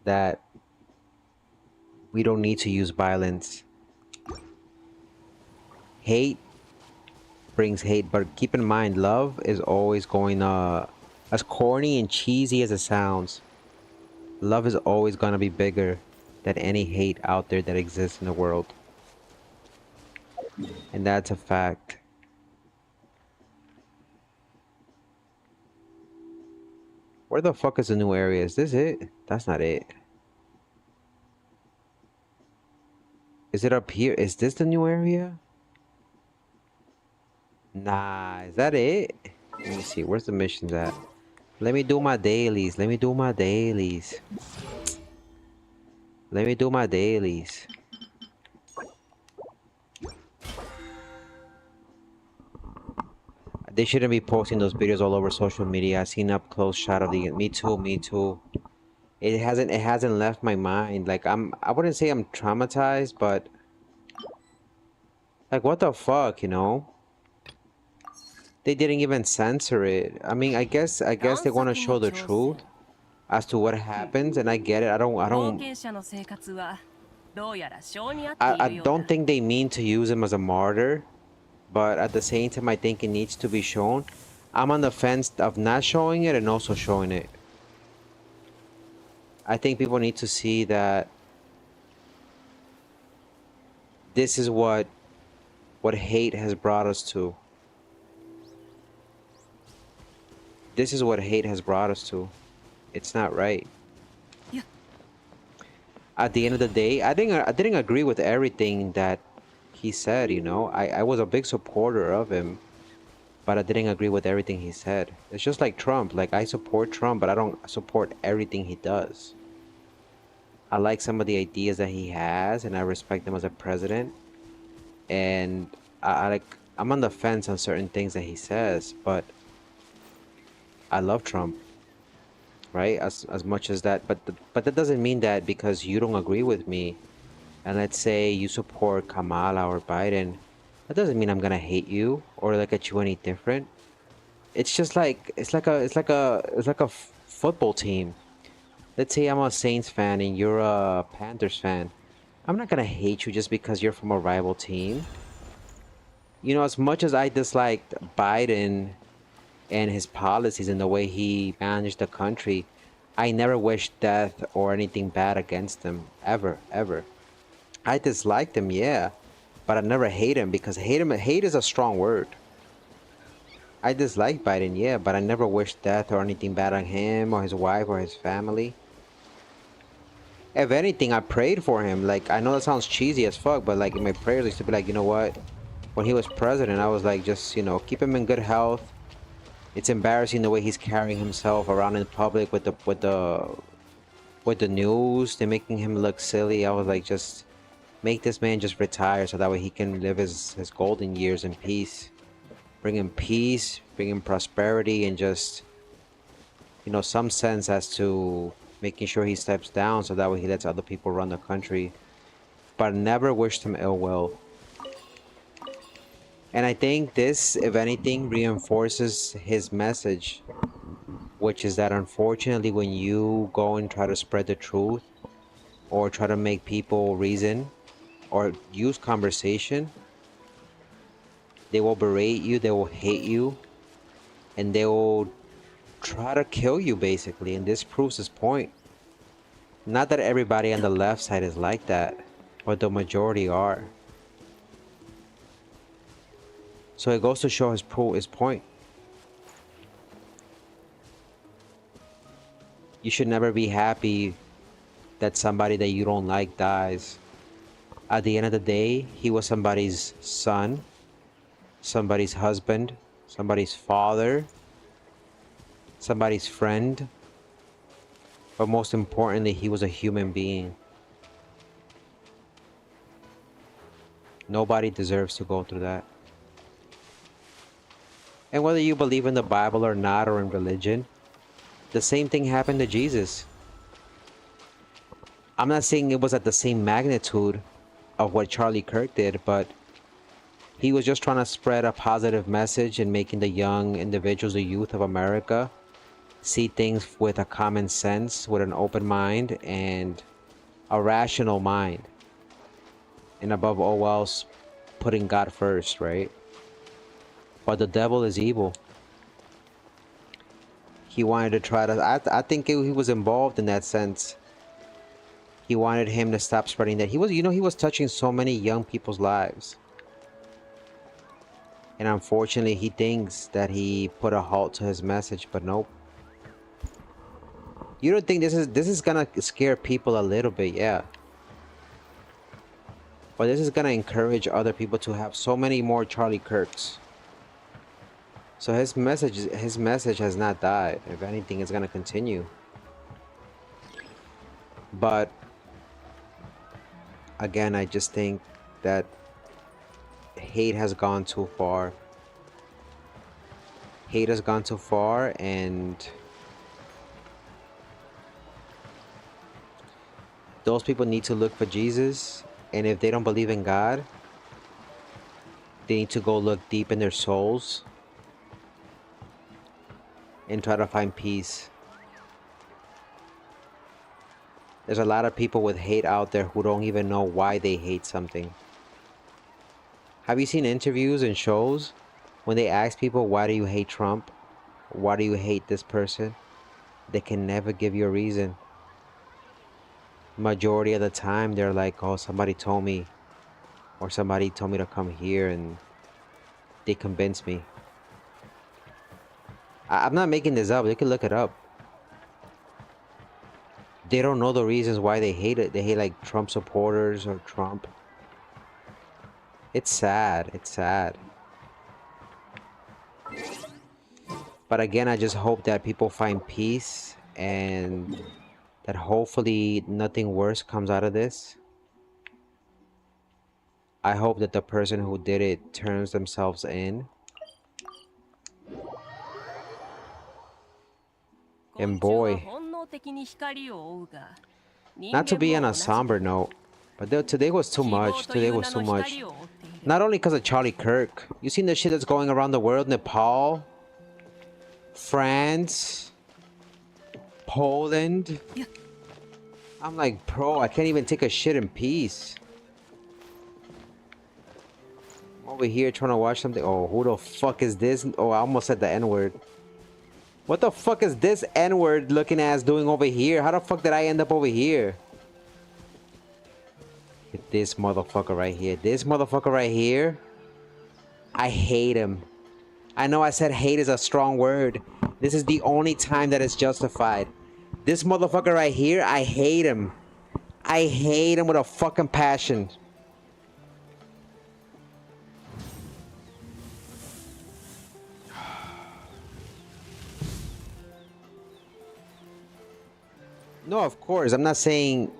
that we don't need to use violence. Hate brings hate, but keep in mind, love is always going as corny and cheesy as it sounds, love is always gonna be bigger. than any hate out there that exists in the world. And that's a fact. Where the fuck is the new area? Is this it? That's not it. Is it up here? Is this the new area? Nah, is that it? Let me see. Where's the missions at? Let me do my dailies. Let me do my dailies. Let me do my dailies. They shouldn't be posting those videos all over social media. I seen up close shot of the. Me too. Me too. It hasn't left my mind. Like I wouldn't say I'm traumatized, but like what the fuck, you know? They didn't even censor it. I mean, I guess they want to show the truth as to what happens, and I get it. I don't think they mean to use him as a martyr, but at the same time, I think it needs to be shown. I'm on the fence of not showing it and also showing it. I think people need to see that this is what hate has brought us to. This is what hate has brought us to. It's not right. Yeah. At the end of the day, I didn't agree with everything that he said, you know. I was a big supporter of him, but I didn't agree with everything he said. It's just like Trump. Like, I support Trump, but I don't support everything he does. I like some of the ideas that he has, and I respect him as a president. And I'm on the fence on certain things that he says, but I love Trump, right? As much as that, but that doesn't mean that because you don't agree with me, and let's say you support Kamala or Biden, that doesn't mean I'm gonna hate you or look at you any different. It's just like it's like a football team. Let's say I'm a Saints fan and you're a Panthers fan. I'm not gonna hate you just because you're from a rival team. You know, as much as I disliked Biden and his policies and the way he managed the country, I never wished death or anything bad against him. Ever, ever. I disliked him, yeah. But I never hate him because hate is a strong word. I dislike Biden, yeah, but I never wished death or anything bad on him or his wife or his family. If anything, I prayed for him. Like, I know that sounds cheesy as fuck, but like in my prayers, I used to be like, you know what? When he was president, I was like, just, you know, keep him in good health. It's embarrassing the way he's carrying himself around in public with the news. They're making him look silly. I was like, just make this man just retire so that way he can live his golden years in peace. Bring him peace, bring him prosperity, and just, you know, some sense as to making sure he steps down so that way he lets other people run the country. But never wished him ill will. And I think this, if anything, reinforces his message, which is that unfortunately when you go and try to spread the truth or try to make people reason or use conversation, they will berate you, they will hate you, and they will try to kill you basically. And this proves his point. Not that everybody on the left side is like that, but the majority are. So it goes to show his point. You should never be happy that somebody that you don't like dies. At the end of the day, he was somebody's son, somebody's husband, somebody's father, somebody's friend. But most importantly, he was a human being. Nobody deserves to go through that. And whether you believe in the Bible or not, or in religion, the same thing happened to Jesus. I'm not saying it was at the same magnitude of what Charlie Kirk did, but he was just trying to spread a positive message and making the young individuals, the youth of America, see things with a common sense, with an open mind, and a rational mind. And above all else, putting God first, right? But the devil is evil. He wanted to try to... I think he was involved in that sense. He wanted him to stop spreading that. He was, you know, he was touching so many young people's lives. And unfortunately, he thinks that he put a halt to his message, but nope. You don't think this is gonna scare people a little bit, yeah. But this is gonna encourage other people to have so many more Charlie Kirks. So his message has not died. If anything, it's gonna continue. But again, I just think that hate has gone too far. Hate has gone too far, and those people need to look for Jesus. And if they don't believe in God, they need to go look deep in their souls and try to find peace. There's a lot of people with hate out there who don't even know why they hate something. Have you seen interviews and shows when they ask people, why do you hate Trump? Why do you hate this person? They can never give you a reason. Majority of the time, they're like, oh, somebody told me. Or somebody told me to come here and they convinced me. I'm not making this up. You can look it up. They don't know the reasons why they hate it. They hate like Trump supporters or Trump. It's sad. It's sad. But again, I just hope that people find peace and that hopefully nothing worse comes out of this. I hope that the person who did it turns themselves in. And boy, not to be on a somber note, but today was too much. Today was too much. Not only because of Charlie Kirk. You seen the shit that's going around the world? Nepal, France, Poland. I'm like, bro, I can't even take a shit in peace. I'm over here trying to watch something. Oh, who the fuck is this? Oh, I almost said the N-word. What the fuck is this N-word looking ass doing over here? How the fuck did I end up over here? This motherfucker right here. This motherfucker right here. I hate him. I know I said hate is a strong word. This is the only time that it's justified. This motherfucker right here, I hate him. I hate him with a fucking passion. No, of course. I'm not saying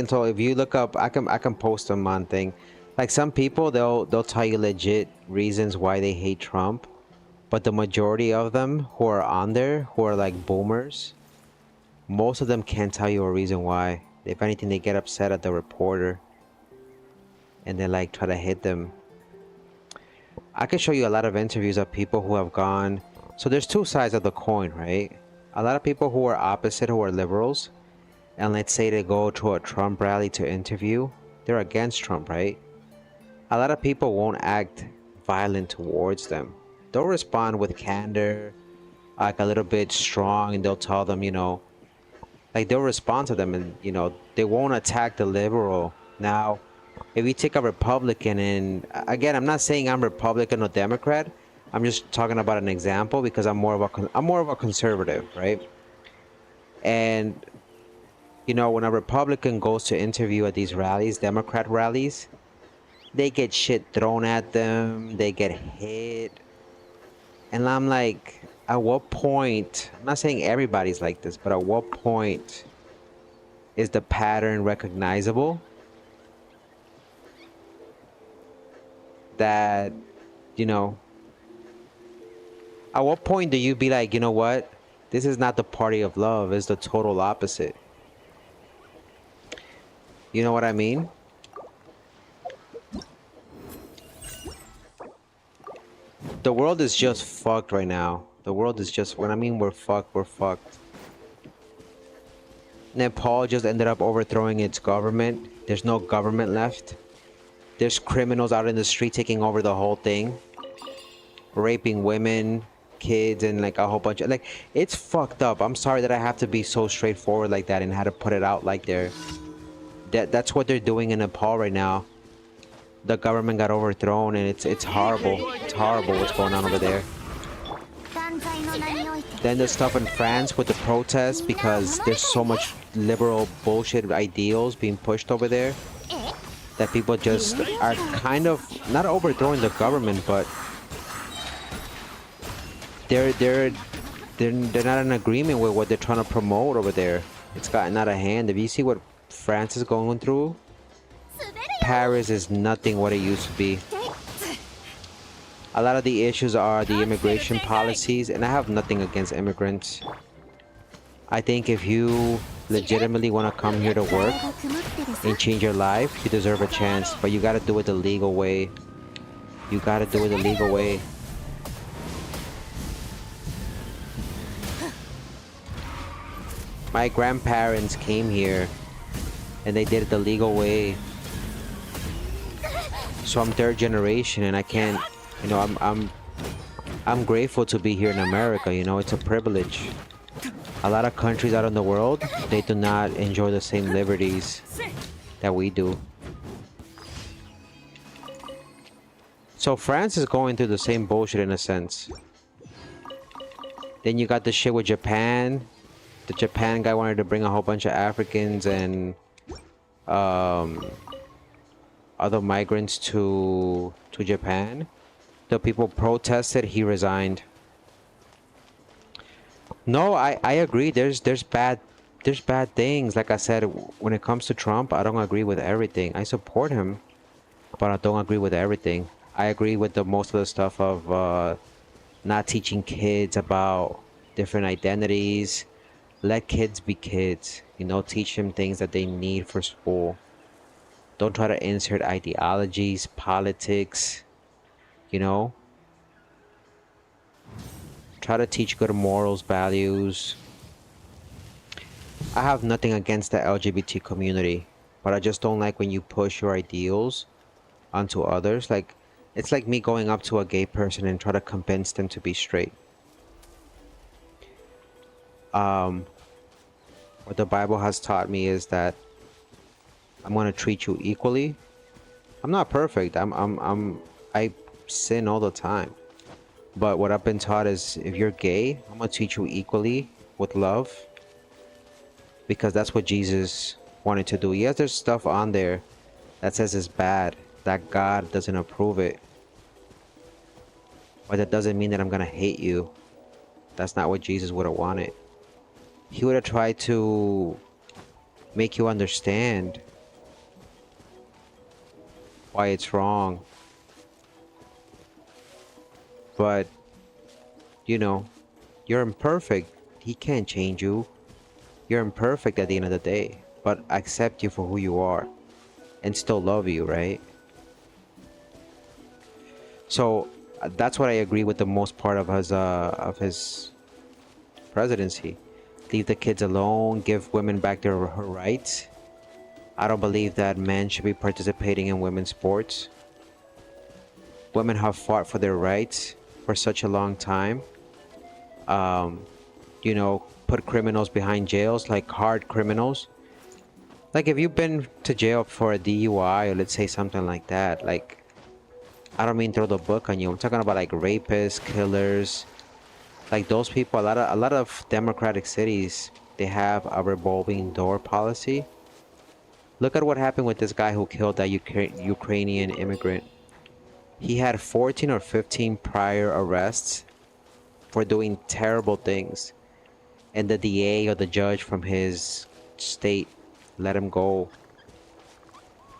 so if you look up, I can post them on thing. Like some people they'll tell you legit reasons why they hate Trump, but the majority of them who are on there, who are like boomers, most of them can't tell you a reason why. If anything, they get upset at the reporter and they like try to hit them. I can show you a lot of interviews of people who have gone. So there's two sides of the coin, right? A lot of people who are opposite, who are liberals, and let's say they go to a Trump rally to interview, they're against Trump, right? A lot of people won't act violent towards them. They'll respond with candor, like a little bit strong, and they'll tell them, you know, like they'll respond to them, and you know, they won't attack the liberal. Now, if you take a Republican, and again, I'm not saying I'm Republican or Democrat. I'm just talking about an example because I'm more of a conservative, right? And you know, when a Republican goes to interview at these rallies, Democrat rallies, they get shit thrown at them, they get hit. And I'm like, at what point, I'm not saying everybody's like this, but at what point is the pattern recognizable? That, you know, at what point do you be like, you know what? This is not the party of love, it's the total opposite. You know what I mean? The world is just fucked right now. The world is just, when I mean we're fucked, we're fucked. Nepal just ended up overthrowing its government. There's no government left. There's criminals out in the street taking over the whole thing. Raping women, kids, and like a whole bunch of, like, it's fucked up. I'm sorry that I have to be so straightforward like that and had to put it out like there. That's what they're doing in Nepal right now. The government got overthrown, and it's horrible. It's horrible what's going on over there. Then there's stuff in France with the protests because there's so much liberal bullshit ideals being pushed over there that people just are kind of not overthrowing the government, but they're not in agreement with what they're trying to promote over there. It's gotten out of hand. If you see what France is going through, Paris is nothing what it used to be. A lot of the issues are the immigration policies, and I have nothing against immigrants. I think if you legitimately want to come here to work and change your life, you deserve a chance, but you got to do it the legal way. You got to do it the legal way. My grandparents came here and they did it the legal way. So I'm third generation, and I can't, you know, I'm grateful to be here in America, you know, it's a privilege. A lot of countries out in the world, they do not enjoy the same liberties that we do. So France is going through the same bullshit in a sense. Then you got the shit with Japan. The Japan guy wanted to bring a whole bunch of Africans and other migrants to Japan. The people protested, he resigned. No, I agree. There's bad things. Like I said, when it comes to Trump, I don't agree with everything. I support him, but I don't agree with everything. I agree with the most of the stuff of not teaching kids about different identities. Let kids be kids. You know, teach them things that they need for school. Don't try to insert ideologies, politics, you know. Try to teach good morals, values. I have nothing against the LGBT community, but I just don't like when you push your ideals onto others. Like, it's like me going up to a gay person and try to convince them to be straight. What the Bible has taught me is that I'm going to treat you equally. I'm not perfect. I sin all the time. But what I've been taught is if you're gay, I'm going to treat you equally with love. Because that's what Jesus wanted to do. Yes, there's stuff on there that says it's bad, that God doesn't approve it. But that doesn't mean that I'm going to hate you. That's not what Jesus would have wanted. He would have tried to make you understand why it's wrong. But, you know, you're imperfect. He can't change you. You're imperfect at the end of the day. But accept you for who you are. And still love you, right? So, that's what I agree with the most part of his presidency. Leave the kids alone. Give women back their rights. I don't believe that men should be participating in women's sports. Women have fought for their rights for such a long time. You know, put criminals behind jails, like hard criminals. Like if you've been to jail for a DUI or let's say something like that, like, I don't mean throw the book on you. I'm talking about like rapists, killers, like those people. A lot of democratic cities, they have a revolving door policy. Look at what happened with this guy who killed that Ukrainian immigrant. He had 14 or 15 prior arrests for doing terrible things. And the DA or the judge from his state let him go.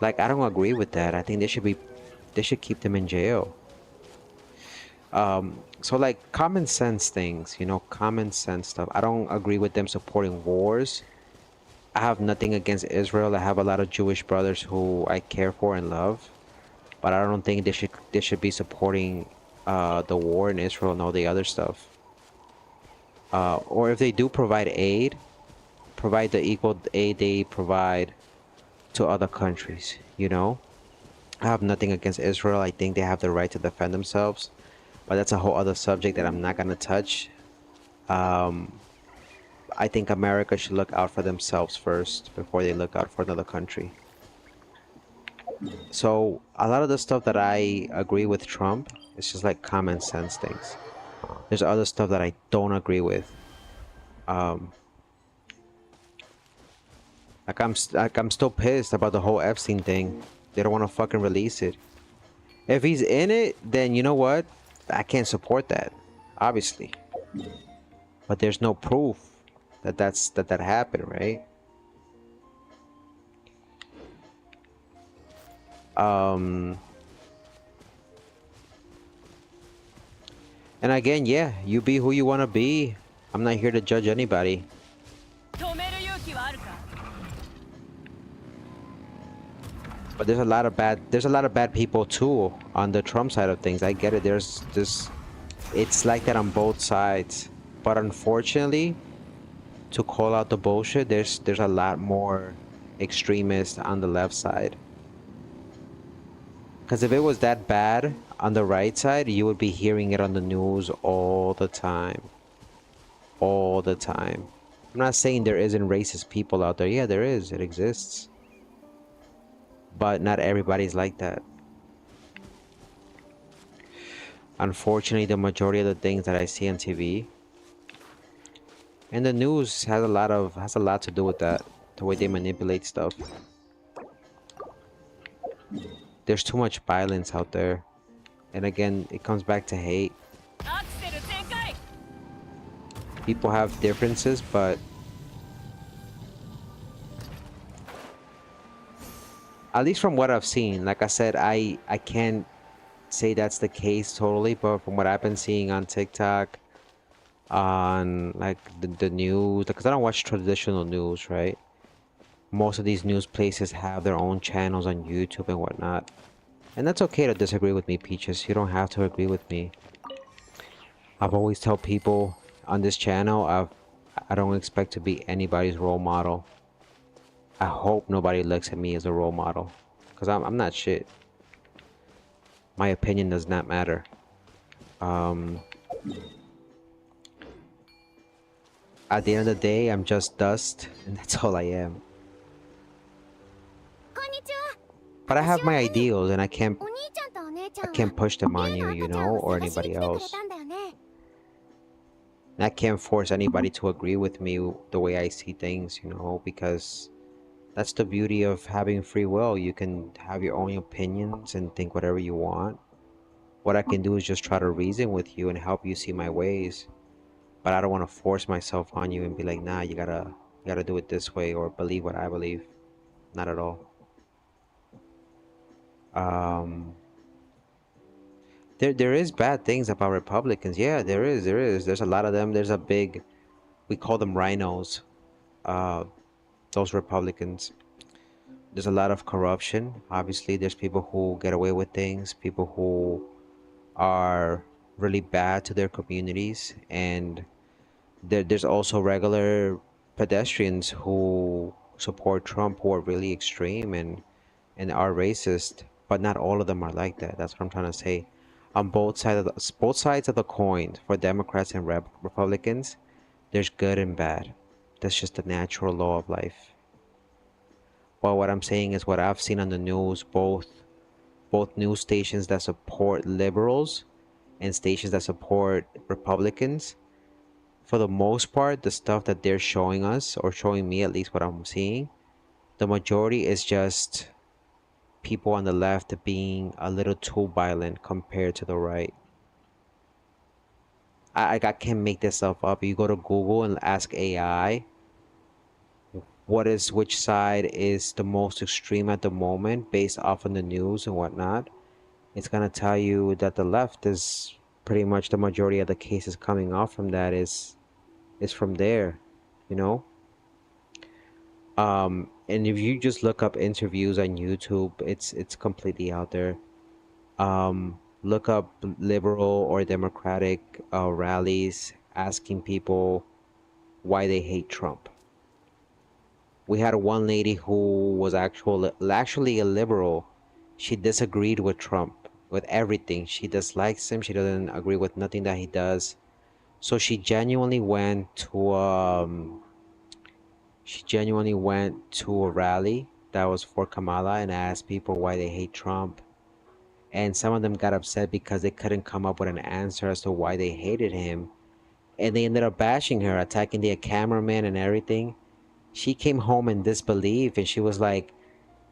Like, I don't agree with that. I think they should keep them in jail. So like common sense things, you know, common sense stuff. I don't agree with them supporting wars. I have nothing against Israel. I have a lot of Jewish brothers who I care for and love, but I don't think they should be supporting the war in Israel and all the other stuff. Or if they do provide aid, provide the equal aid they provide to other countries. You know, I have nothing against Israel. I think they have the right to defend themselves, but that's a whole other subject that I'm not gonna touch. I think America should look out for themselves first before they look out for another country. So a lot of the stuff that I agree with Trump, it's just like common sense things. There's other stuff that I don't agree with. Um, like I'm still pissed about the whole Epstein thing. They don't want to fucking release it. If he's in it, then you know what? I can't support that, obviously. But there's no proof that that happened, right? Um, and again, yeah, you be who you want to be. I'm not here to judge anybody. But there's a lot of bad people too on the Trump side of things. I get it. There's this, it's like that on both sides. But unfortunately, to call out the bullshit, there's a lot more extremists on the left side. Because if it was that bad on the right side, you would be hearing it on the news all the time. All the time. I'm not saying there isn't racist people out there. Yeah, there is. It exists. But not everybody's like that. Unfortunately, the majority of the things that I see on TV and the news has a lot to do with that. The way they manipulate stuff. There's too much violence out there. And again, it comes back to hate. People have differences, but at least from what I've seen, like I said, I can't say that's the case totally, but from what I've been seeing on TikTok, on like the news, because I don't watch traditional news, right? Most of these news places have their own channels on YouTube and whatnot. And that's okay to disagree with me, Peaches. You don't have to agree with me. I've always tell people on this channel, I don't expect to be anybody's role model. I hope nobody looks at me as a role model, because I'm not shit. My opinion does not matter. At the end of the day, I'm just dust, and that's all I am. But I have my ideals, and I can't push them on you, you know, or anybody else. I can't force anybody to agree with me the way I see things, you know, because that's the beauty of having free will. You can have your own opinions and think whatever you want. What I can do is just try to reason with you and help you see my ways. But I don't want to force myself on you and be like, nah, you gotta do it this way or believe what I believe. Not at all. There is bad things about Republicans. Yeah, there is. There's a lot of them. There's a big, we call them rhinos. Those Republicans. There's a lot of corruption. Obviously, there's people who get away with things, people who are really bad to their communities, and there's also regular pedestrians who support Trump who are really extreme and are racist, but not all of them are like that. That's what I'm trying to say. On both sides of the coin, for Democrats and Republicans, there's good and bad. That's just the natural law of life. But what I'm saying is what I've seen on the news, both news stations that support liberals and stations that support Republicans, for the most part, the stuff that they're showing us, or showing me at least what I'm seeing, the majority is just people on the left being a little too violent compared to the right. I can't make this stuff up. You go to Google and ask AI, which side is the most extreme at the moment based off on the news and whatnot. It's gonna tell you that the left is pretty much the majority of the cases coming off from that is from there, you know. And if you just look up interviews on YouTube, it's completely out there. Look up liberal or democratic rallies asking people why they hate Trump. We had one lady who was actually a liberal. She disagreed with Trump with everything. She dislikes him. She doesn't agree with nothing that he does. So she genuinely went to a rally that was for Kamala and asked people why they hate Trump. And some of them got upset because they couldn't come up with an answer as to why they hated him. And they ended up bashing her, attacking the cameraman and everything. She came home in disbelief and she was like,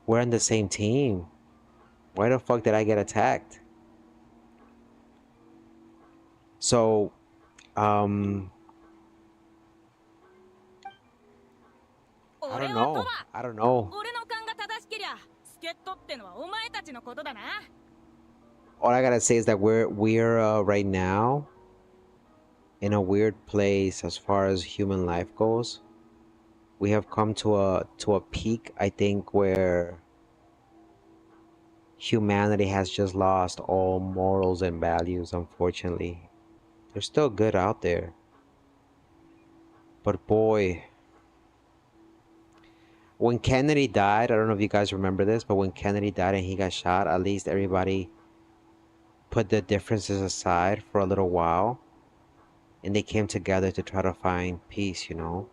we're on the same team. Why the fuck did I get attacked? So, I don't know. I don't know. All I gotta say is that we're right now in a weird place as far as human life goes. We have come to a peak, I think, where humanity has just lost all morals and values, unfortunately. There's still good out there. But boy, when Kennedy died, I don't know if you guys remember this, but when Kennedy died and he got shot, at least everybody put the differences aside for a little while. And they came together to try to find peace, you know?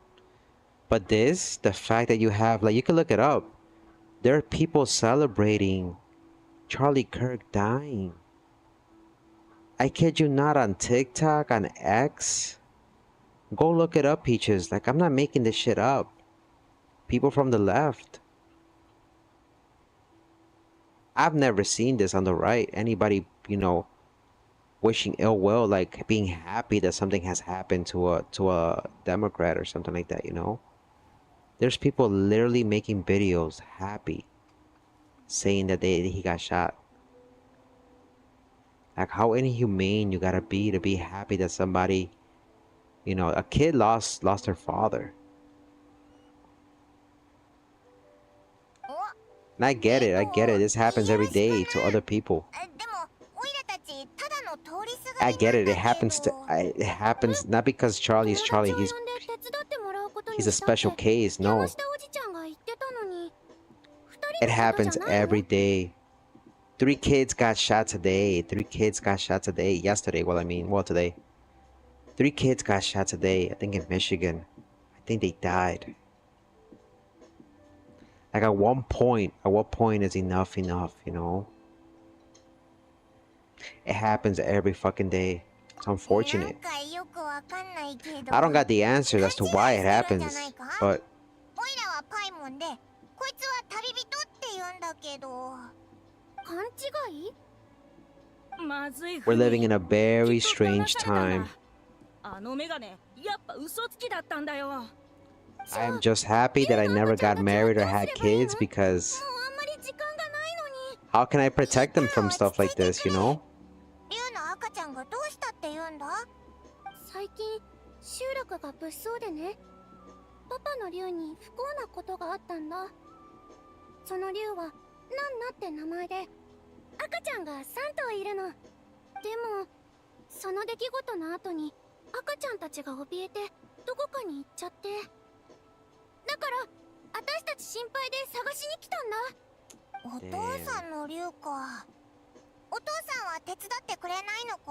But this, the fact that you have, like, you can look it up. There are people celebrating Charlie Kirk dying. I kid you not, on TikTok, on X. Go look it up, Peaches. Like, I'm not making this shit up. People from the left. I've never seen this on the right. Anybody, you know, wishing ill will, like being happy that something has happened to a Democrat or something like that, you know? There's people literally making videos happy, saying that he got shot. Like, how inhumane you gotta be to be happy that somebody, you know, a kid lost her father. And I get it. This happens every day to other people. I get it. It happens not because Charlie's Charlie. He's a special case. No. It happens every day. 3 kids got shot today. 3 kids got shot today. Yesterday. Well, today. 3 kids got shot today. I think in Michigan. I think they died. Like, at what point is enough, you know? It happens every fucking day. It's unfortunate. I don't got the answers as to why it happens, but we're living in a very strange time. I am just happy that I never got married or had kids, because how can I protect them from stuff like this, you know?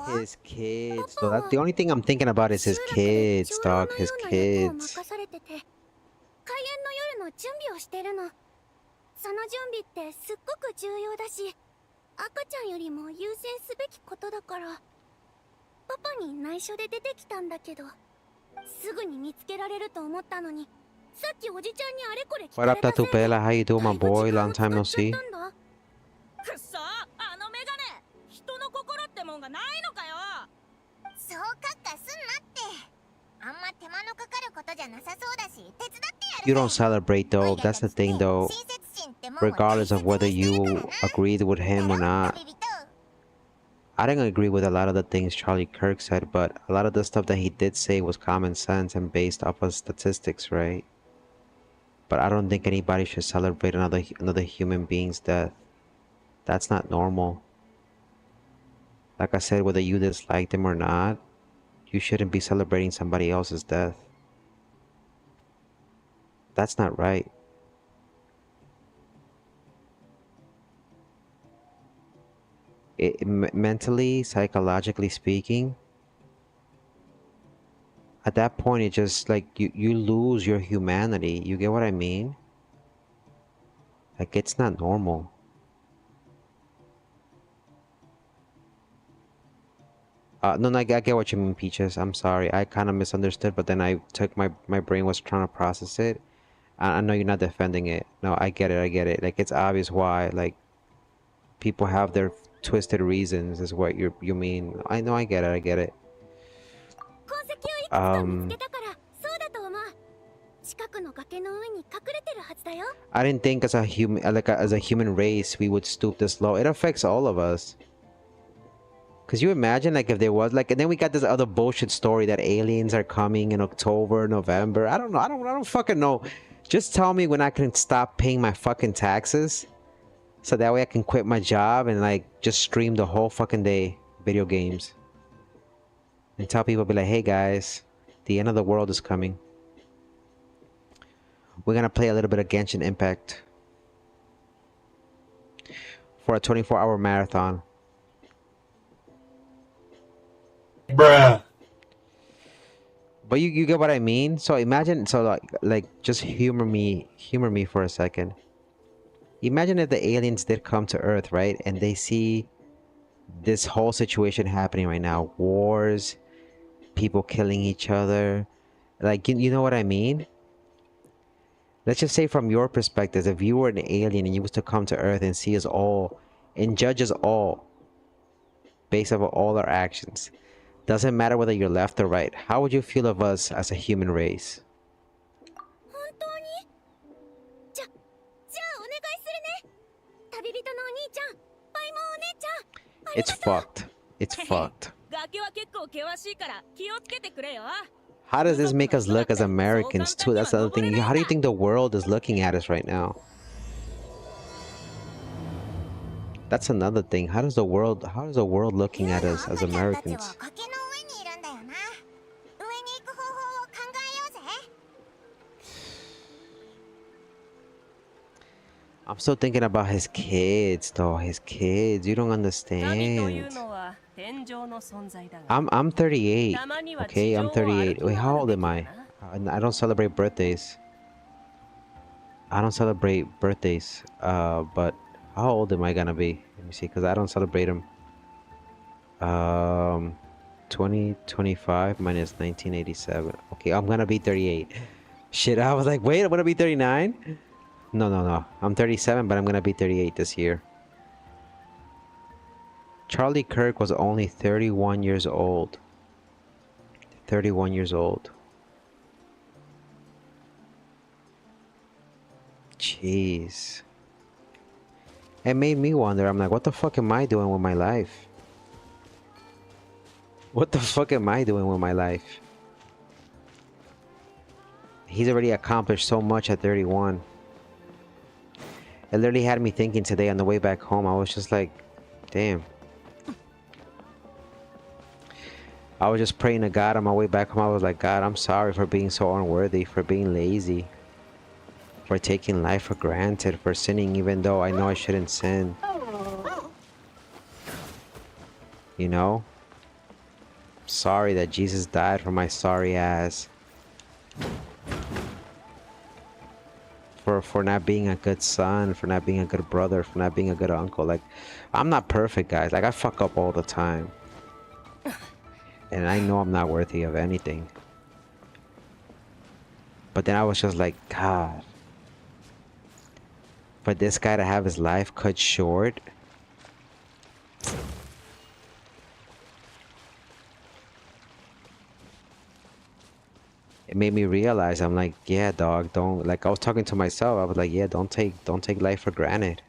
His kids. So that's the only thing I'm thinking about is his kids, dog. His kids. What up, Tatupela? How you doing, my boy? Long time no see. You don't celebrate, though. That's the thing, though. Regardless of whether you agreed with him or not. I didn't agree with a lot of the things Charlie Kirk said, but a lot of the stuff that he did say was common sense and based off of statistics, right? But I don't think anybody should celebrate another human being's death. That's not normal. Like I said, whether you disliked him or not, you shouldn't be celebrating somebody else's death. That's not right. Mentally, psychologically speaking, at that point, it just, like, you lose your humanity. You get what I mean? Like, it's not normal. No, I get what you mean, Peaches. I'm sorry. I kind of misunderstood, but then I took my brain was trying to process it. I know you're not defending it. No, I get it. I get it. Like, it's obvious why. Like, people have their twisted reasons, is what you mean. I know. I get it. I get it. I didn't think as a human, like as a human race, we would stoop this low. It affects all of us. Cause you imagine, like, if there was, like, and then we got this other bullshit story that aliens are coming in October, November. I don't know. I don't fucking know. Just tell me when I can stop paying my fucking taxes, so that way I can quit my job and like just stream the whole fucking day video games. And tell people, be like, hey guys, the end of the world is coming. We're gonna play a little bit of Genshin Impact for a 24-hour marathon. Bruh. But you get what I mean? So imagine, so like just humor me for a second. Imagine if the aliens did come to Earth, right? And they see this whole situation happening right now. Wars, people killing each other. Like, you know what I mean? Let's just say from your perspective, if you were an alien and you was to come to Earth and see us all and judge us all based on all our actions. Doesn't matter whether you're left or right. How would you feel of us as a human race? It's fucked. It's fucked. How does this make us look as Americans too? That's the other thing. How do you think the world is looking at us right now? That's another thing. How is the world looking at us as Americans? I'm still thinking about his kids though. His kids. You don't understand. I'm 38. Okay, I'm 38. Wait, how old am I? I don't celebrate birthdays. I don't celebrate birthdays. But how old am I gonna be? Let me see, because I don't celebrate them. 2025 minus 1987. Okay, I'm gonna be 38. Shit, I was like, wait, I'm gonna be 39? No. I'm 37, but I'm gonna be 38 this year. Charlie Kirk was only 31 years old. 31 years old. Jeez. It made me wonder. I'm like, what the fuck am I doing with my life? What the fuck am I doing with my life? He's already accomplished so much at 31. It literally had me thinking today on the way back home. I was just like, damn. I was just praying to God on my way back home. I was like, God, I'm sorry for being so unworthy, for being lazy, for taking life for granted, for sinning even though I know I shouldn't sin. You know? Sorry that Jesus died for my sorry ass. For not being a good son, for not being a good brother, for not being a good uncle. Like, I'm not perfect, guys. Like, I fuck up all the time. And I know I'm not worthy of anything. But then I was just like, God. For this guy to have his life cut short. It made me realize, I'm like, yeah, dog, don't, like, I was talking to myself. I was like, yeah, don't take life for granted.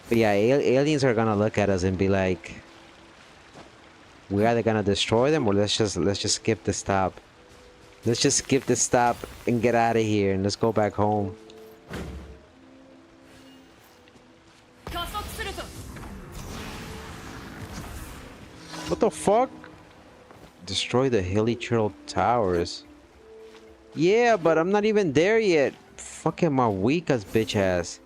But yeah, aliens are gonna look at us and be like, we're either gonna destroy them or let's just skip the stop. Let's just skip the stop and get out of here and let's go back home. What the fuck? Destroy the hilly turtle towers. Yeah, but I'm not even there yet. Fucking my weak as bitch ass.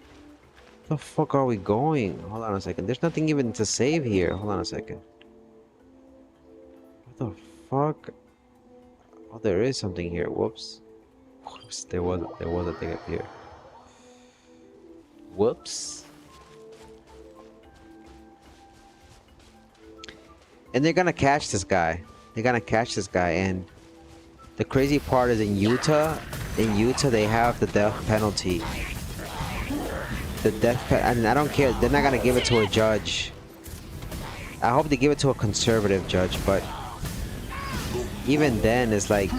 The fuck are we going? Hold on a second. There's nothing even to save here. Hold on a second. What the fuck? Oh, there is something here. Whoops. Whoops. There was a thing up here. Whoops. And they're gonna catch this guy. They're gonna catch this guy. And the crazy part is in Utah they have the death penalty. And I don't care. They're not gonna give it to a judge. I hope they give it to a conservative judge, but even then, it's like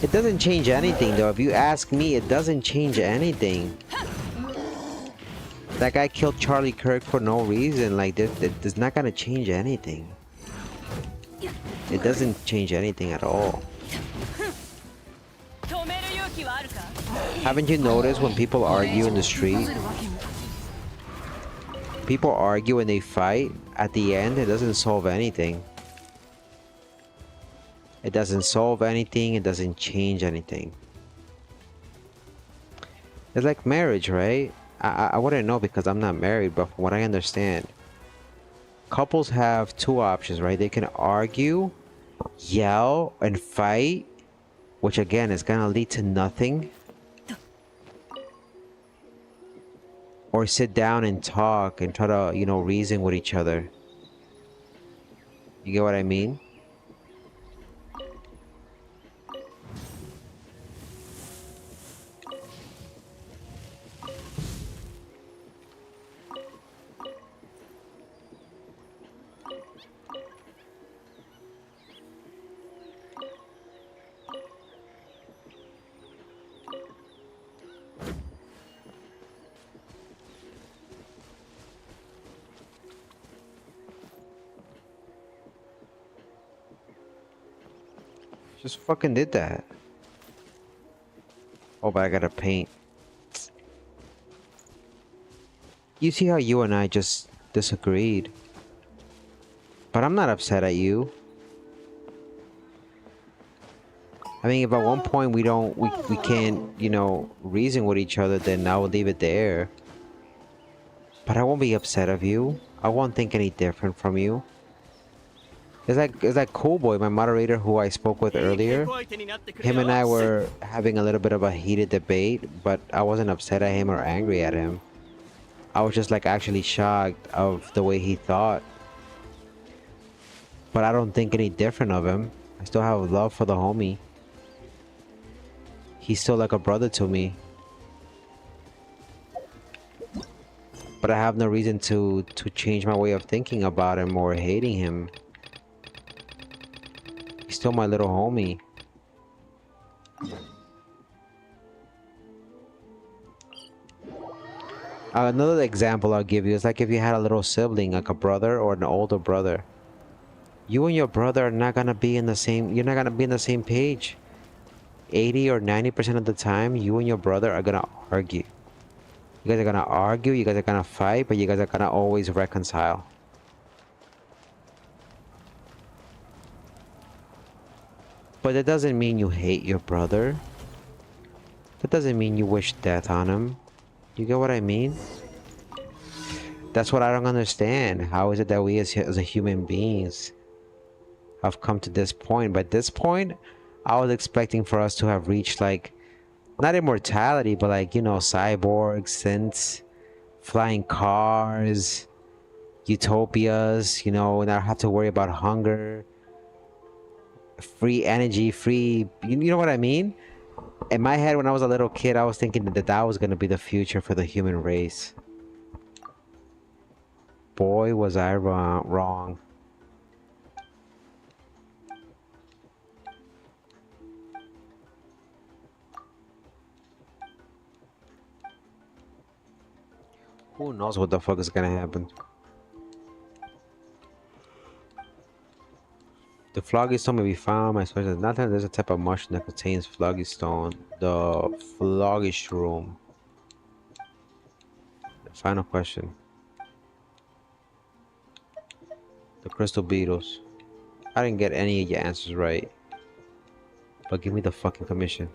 it doesn't change anything, though. If you ask me, it doesn't change anything. That guy killed Charlie Kirk for no reason. Like, it's not gonna change anything. It doesn't change anything at all. Haven't you noticed when people argue in the street? People argue and they fight. At the end, it doesn't solve anything. It doesn't solve anything. It doesn't change anything. It's like marriage, right? I wouldn't know because I'm not married, but from what I understand, couples have two options, right? They can argue, yell, and fight, which again is gonna lead to nothing. Or sit down and talk and try to, you know, reason with each other. You get what I mean? Just fucking did that. Oh, but I gotta paint. You see how you and I just disagreed? But I'm not upset at you. I mean, if at one point we can't, you know, reason with each other, then I will leave it there. But I won't be upset of you. I won't think any different from you. It's like Cool Boy, my moderator who I spoke with earlier. Him and I were having a little bit of a heated debate, but I wasn't upset at him or angry at him. I was just like actually shocked of the way he thought. But I don't think any different of him. I still have love for the homie. He's still like a brother to me. But I have no reason to change my way of thinking about him or hating him. He's still my little homie. Another example I'll give you is like if you had a little sibling, like a brother or an older brother. You and your brother are not gonna be in the same, you're not gonna be in the same page. 80 or 90% of the time, you and your brother are gonna argue. You guys are gonna argue, you guys are gonna fight, but you guys are gonna always reconcile. But that doesn't mean you hate your brother. That doesn't mean you wish death on him. You get what I mean? That's what I don't understand. How is it that we as a human beings have come to this point? But this point, I was expecting for us to have reached like, not immortality, but like, you know, cyborgs, synths, flying cars, utopias, you know, not have to worry about hunger, free energy, free, you know what I mean? In my head, when I was a little kid, I was thinking that that was going to be the future for the human race. Boy, was I wrong. Who knows what the fuck is going to happen? The phlogiston may be found. My source is not that there's a type of mushroom that contains phlogiston. The phlogiston. Final question. The crystal beetles. I didn't get any of your answers right. But give me the fucking commission.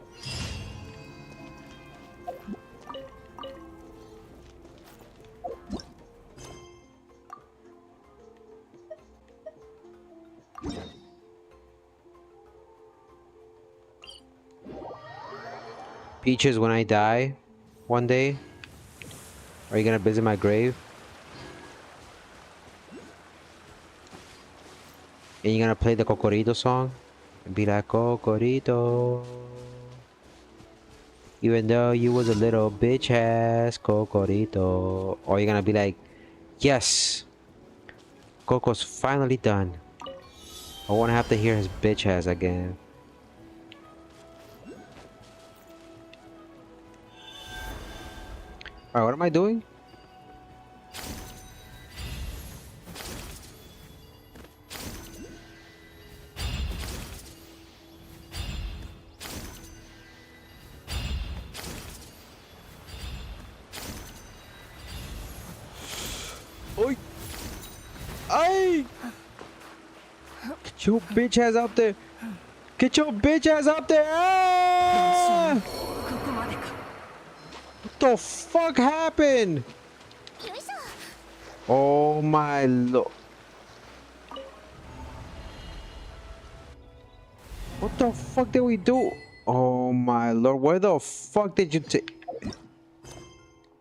Peaches, when I die one day, are you gonna visit my grave? And you're gonna play the Cocorito song? And be like, Cocorito. Even though you was a little bitch ass Cocorito. Or you're gonna be like, yes, Coco's finally done. I won't have to hear his bitch ass again. Alright, what am I doing? Oi! Ay! Get your bitch ass out there! Get your bitch ass out there! Ah! What the fuck happened? Oh my lord. What the fuck did we do? Oh my lord, where the fuck did you take?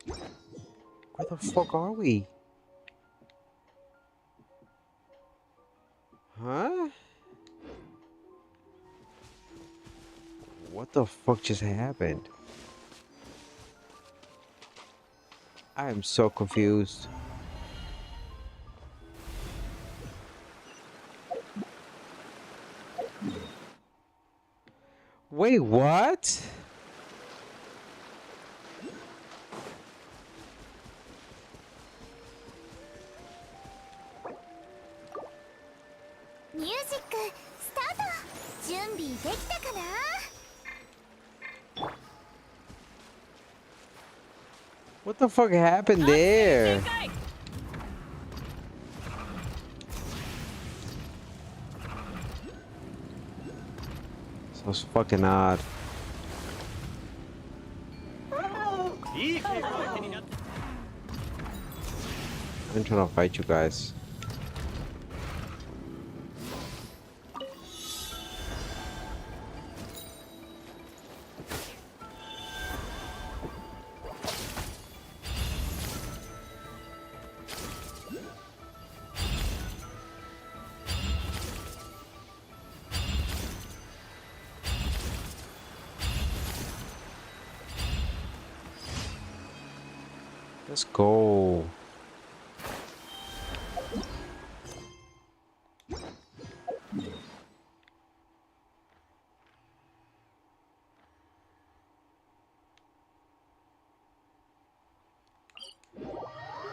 Where the fuck are we? Huh? What the fuck just happened? I am so confused. Wait, what? Music start. 準備できたかな? What the fuck happened there? So it's fucking odd. I'm trying to fight you guys. Let's go.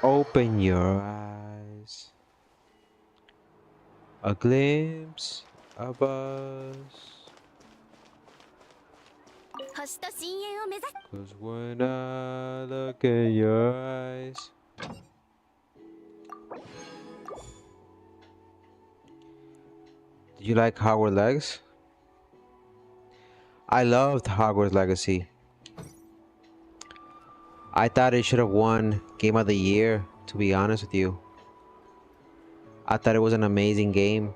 Open your eyes. A glimpse of us. 星と深淵を目指す. Cause when I look in your eyes. Did you like Hogwarts Legacy? I loved Hogwarts Legacy. I thought it should have won Game of the Year, to be honest with you. I thought it was an amazing game.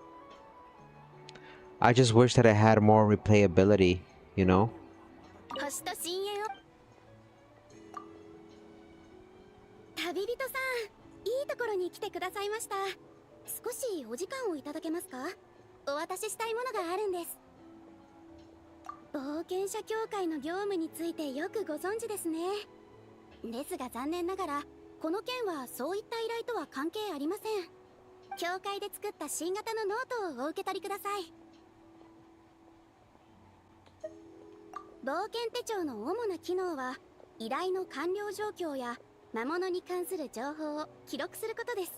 I just wish that it had more replayability, you know? 星と深淵を. 旅人さん、いいところに来てくださいました。少しお時間をいただけますか? お渡ししたいものがあるんです。冒険者協会の業務についてよくご存知ですね。ですが残念ながらこの件はそういった依頼とは関係ありません。協会で作った新型のノートをお受け取りください。冒険手帳の主な機能は依頼の完了状況や魔物に関する情報を記録することです。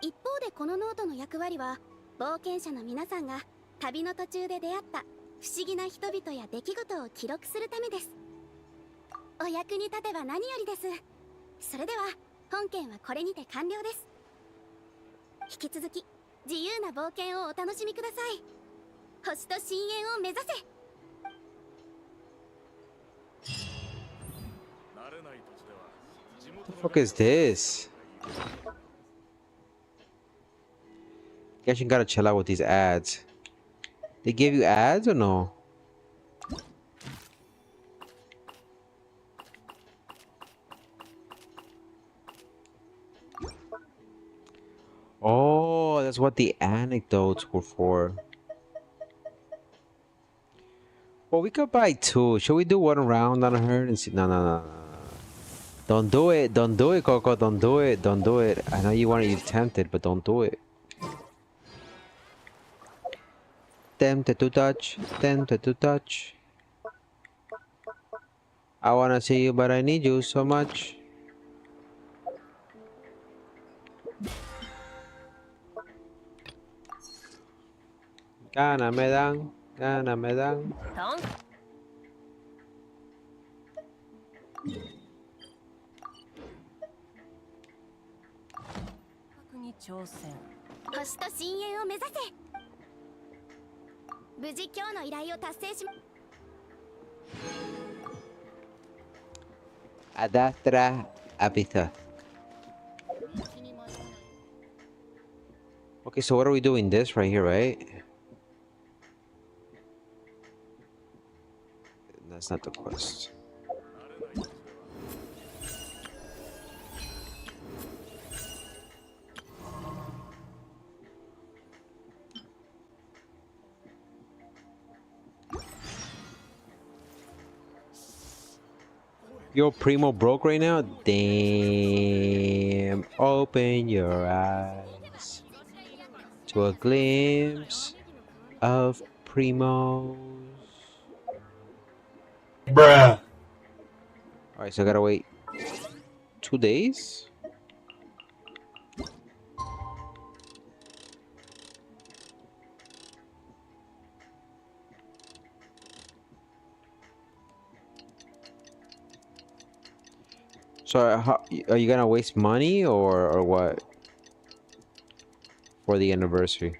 一方でこのノートの役割は冒険者の皆さんが旅の途中で出会った不思議な人々や出来事を記録するためです。お役に立てば何よりです。それでは本件はこれにて完了です。引き続き自由な冒険をお楽しみください。星と深淵を目指せ。Fuck is this? Guess you gotta chill out with these ads. They give you ads or no? Oh, that's what the anecdotes were for. Well, we could buy two. Should we do one round on her and see? No, no, no, no, no. Don't do it. Don't do it, Coco. Don't do it. Don't do it. I know you want to, you tempted, but don't do it. Tempted to touch. Tempted to touch. I want to see you, but I need you so much. Gana me dan. Gana me dan. Adatra Abita. Okay, so what are we doing? This right here, right? That's not the quest. Yo, Primo broke right now? Damn. Open your eyes to a glimpse of Primo's. Bruh. Alright, so I gotta wait 2 days? So how, are you gonna waste money or what for the anniversary?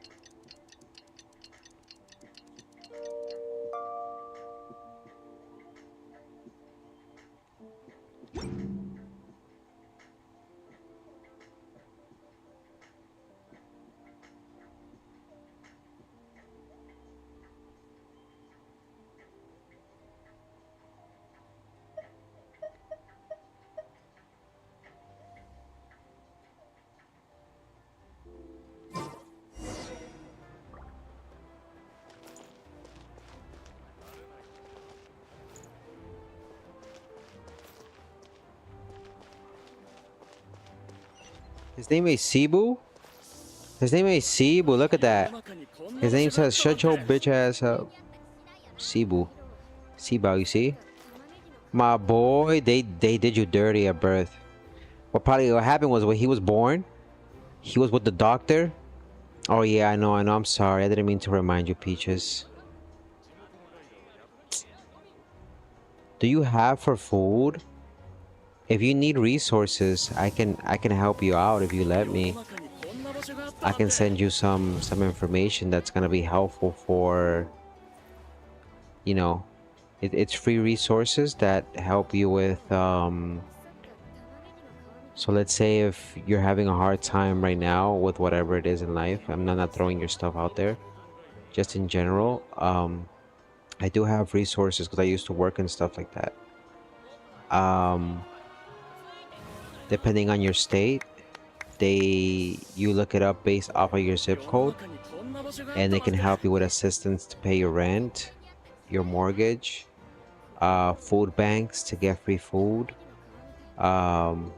His name is Cebu? His name is Cebu, look at that. His name says shut your bitch ass up. Cebu. Cebu, you see? My boy, they did you dirty at birth. What happened was when he was born, he was with the doctor. Oh yeah, I know, I'm sorry. I didn't mean to remind you, Peaches. Do you have for food? If you need resources, I can help you out if you let me. I can send you some information that's gonna be helpful for, you know, it's free resources that help you with so let's say if you're having a hard time right now with whatever it is in life, I'm not throwing your stuff out there, just in general, I do have resources because I used to work and stuff like that. Depending on your state, you look it up based off of your zip code, and they can help you with assistance to pay your rent, your mortgage, food banks to get free food,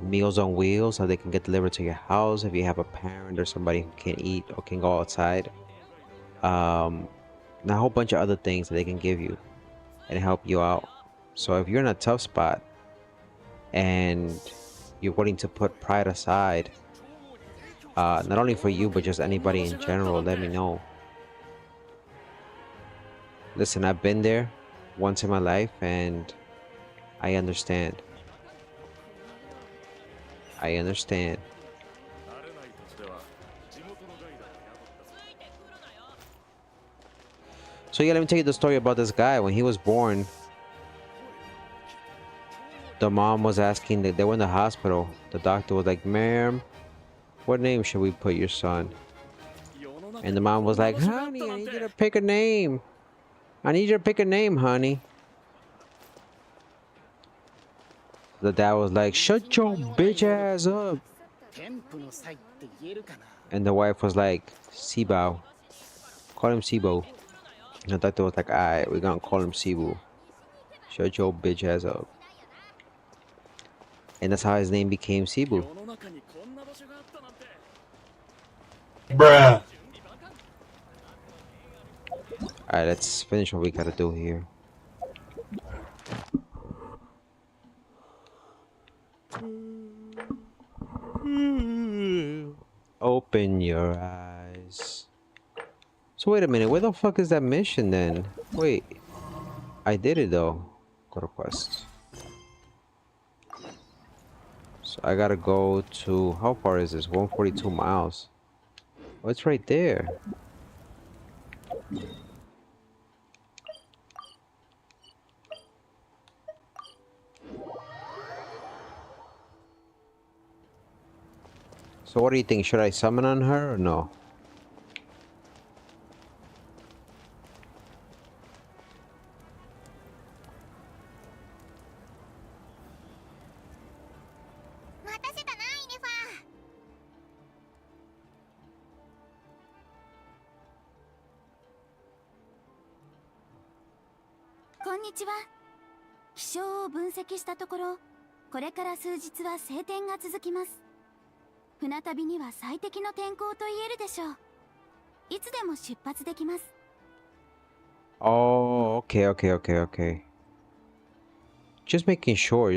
Meals on Wheels so they can get delivered to your house if you have a parent or somebody who can't eat or can go outside, and a whole bunch of other things that they can give you and help you out. So if you're in a tough spot and you're willing to put pride aside, not only for you but just anybody in general, let me know. Listen, I've been there once in my life and I understand. I understand. So yeah, let me tell you the story about this guy. When he was born, The mom was asking that they were in the hospital. The doctor was like, "Ma'am, what name should we put your son?" And the mom was like, "Honey, I need you to pick a name. I need you to pick a name, honey." The dad was like, "Shut your bitch ass up." And the wife was like, "Sibao. Call him Sibo." And the doctor was like, "Alright, we're gonna call him Sibu. Shut your bitch ass up." And that's how his name became Sibu. Bruh. Alright, let's finish what we gotta do here. Open your eyes. So wait a minute, where the fuck is that mission then? Wait, I did it though. Go to quest. So I gotta go to, how far is this? 142 miles. Oh, it's right there. So what do you think? Should I summon on her or no? Konnichiwa. 気象を分析したところ、これから数日は晴天が続きます。船旅には最適の天候と言えるでしょう。いつでも出発できます。Oh, okay. Just making sure.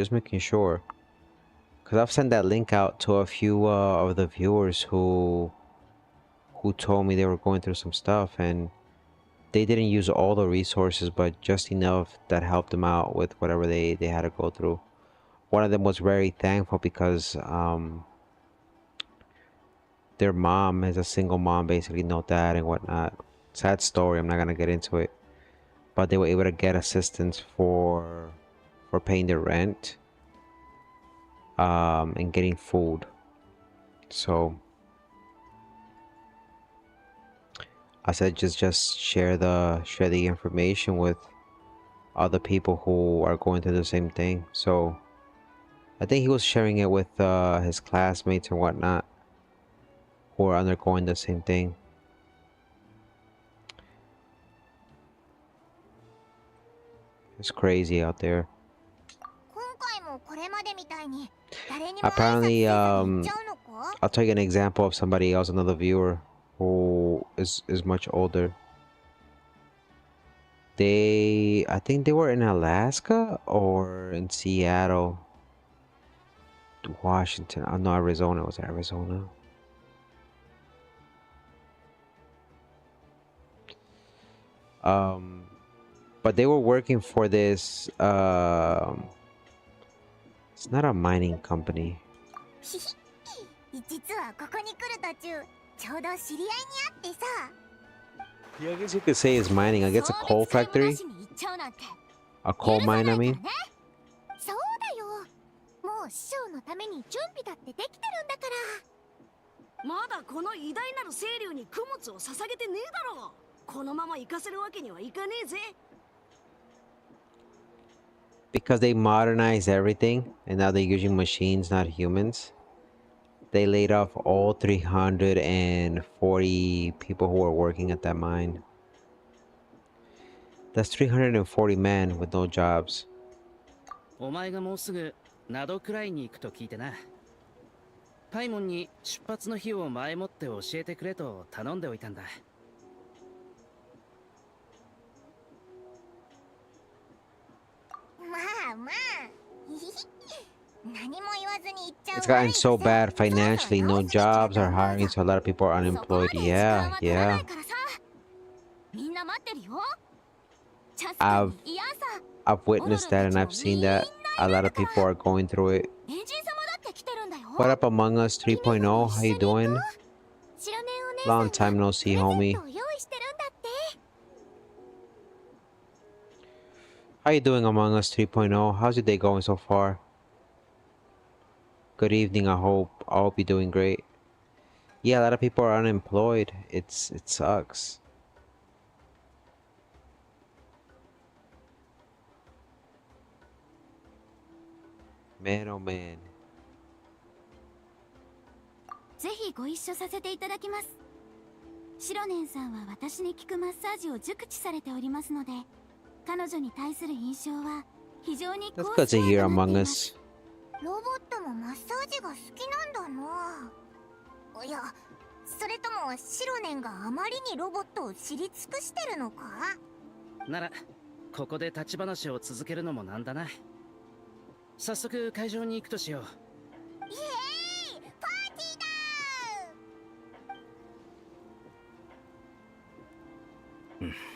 Because I've sent that link out to a few of the viewers who told me they were going through some stuff and they didn't use all the resources, but just enough that helped them out with whatever they had to go through. One of them was very thankful because their mom is a single mom, basically no dad and whatnot. Sad story, I'm not gonna get into it. But they were able to get assistance for paying their rent and getting food. So I said just share the information with other people who are going through the same thing. So I think he was sharing it with his classmates and whatnot who are undergoing the same thing. It's crazy out there. Apparently, I'll take an example of somebody else, another viewer who is much older. I think they were in Alaska or in Seattle, Washington. Oh no, Arizona. It was Arizona. But they were working for this it's not a mining company. Yeah, I guess you could say it's mining. I guess a coal factory. A coal mine, I mean. もう師匠のために準備だってできてるんだから。まだこの偉大なる清流に供物を捧げてねえだろう。このまま行かせるわけにはいかねえぜ。Because they modernized everything and now they're using machines, not humans. They laid off all 340 people who were working at that mine. That's 340 men with no jobs. お前がもうすぐナドくらいに行くと聞いてな。パイモンに出発の日を前もって教えてくれと頼んでおいたんだ。まあまあ。何も言わずに言っちゃう。 It's gotten so bad financially. No jobs are hiring, so a lot of people are unemployed. Yeah. I've witnessed that and I've seen that. A lot of people are going through it. What up, Among Us 3.0? How you doing? Long time no see, homie. How you doing, Among Us 3.0? How's your day going so far? Good evening. I hope you're doing great. Yeah, a lot of people are unemployed. It sucks. Man, oh man. ぜひご一緒させていただきます。シロネンさんは私に効くマッサージを熟知されておりますので、彼女に対する印象は非常に That's 高 good ス to コア hear となって among いま us. す。ロボットもマッサージが好きなんだな。いや、それともシロネンがあまりにロボットを知り尽くしてるのか？ならここで立ち話を続けるのもなんだな。早速会場に行くとしよう。イエーイ！パーティーだー！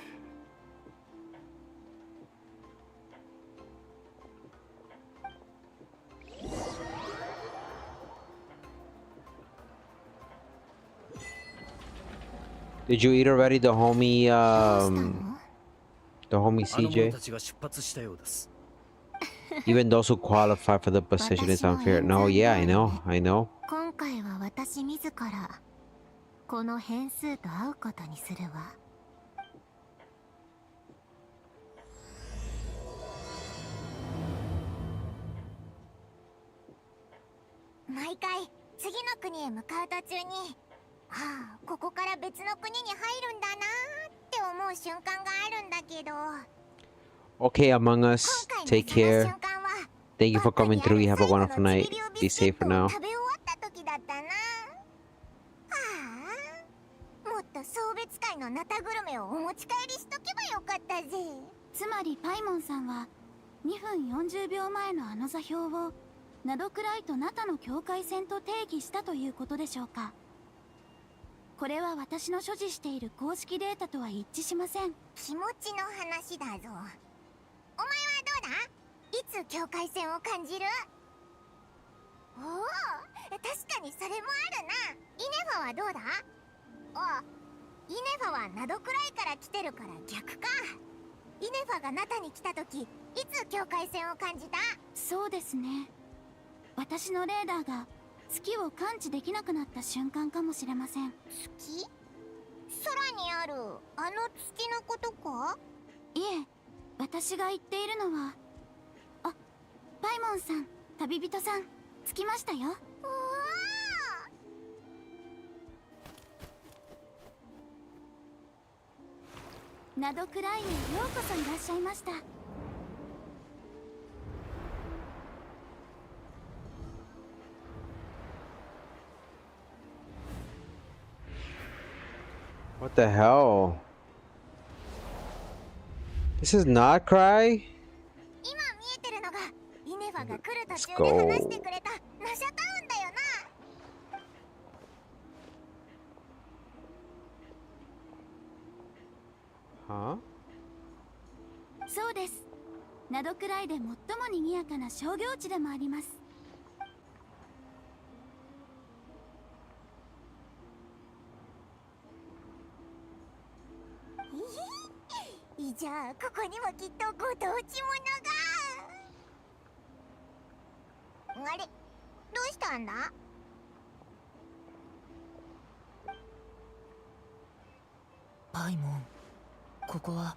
Did you eat already, the homie CJ? Even those who qualify for the position is unfair. No, yeah, I know. 今回は私自らこの変数と会うことにするわ。毎回次の国へ向かう途中に、ああ、ここから別の国に入るんだなーって思う瞬間があるんだけど、 Okay, among us, 今回 take のその care. 瞬間は Thank you for coming through. You have a wonderful night. Be safe for now. 食べ終わった時だったな。ああ、もっと送別会のナタグルメをお持ち帰りしとけばよかったぜ。つまりパイモンさんは2分40秒前のあの座標をナドクライとナタの境界線と定義したということでしょうか。これは私の所持している公式データとは一致しません。気持ちの話だぞ。お前はどうだ？いつ境界線を感じる？おお、確かにそれもあるな。イネファはどうだ？あ、イネファはナドクライから来てるから逆か。イネファがナタに来た時、いつ境界線を感じた？そうですね。私のレーダーが月を感知できなくなった瞬間かもしれません。月？空にあるあの月のことか？いえ、私が言っているのは、あ、パイモンさん、旅人さん、着きましたよ。ナドクライへようこそいらっしゃいました。What the hell? This is not Cry? 今見えてるのがイネファが来る途中で話してくれたナシャタウンだよな。Huh? そうです。ナドクライで最も賑やかな商業地でもあります。じゃあここにもきっとご当地ものが。あれ、どうしたんだ？パイモン、ここは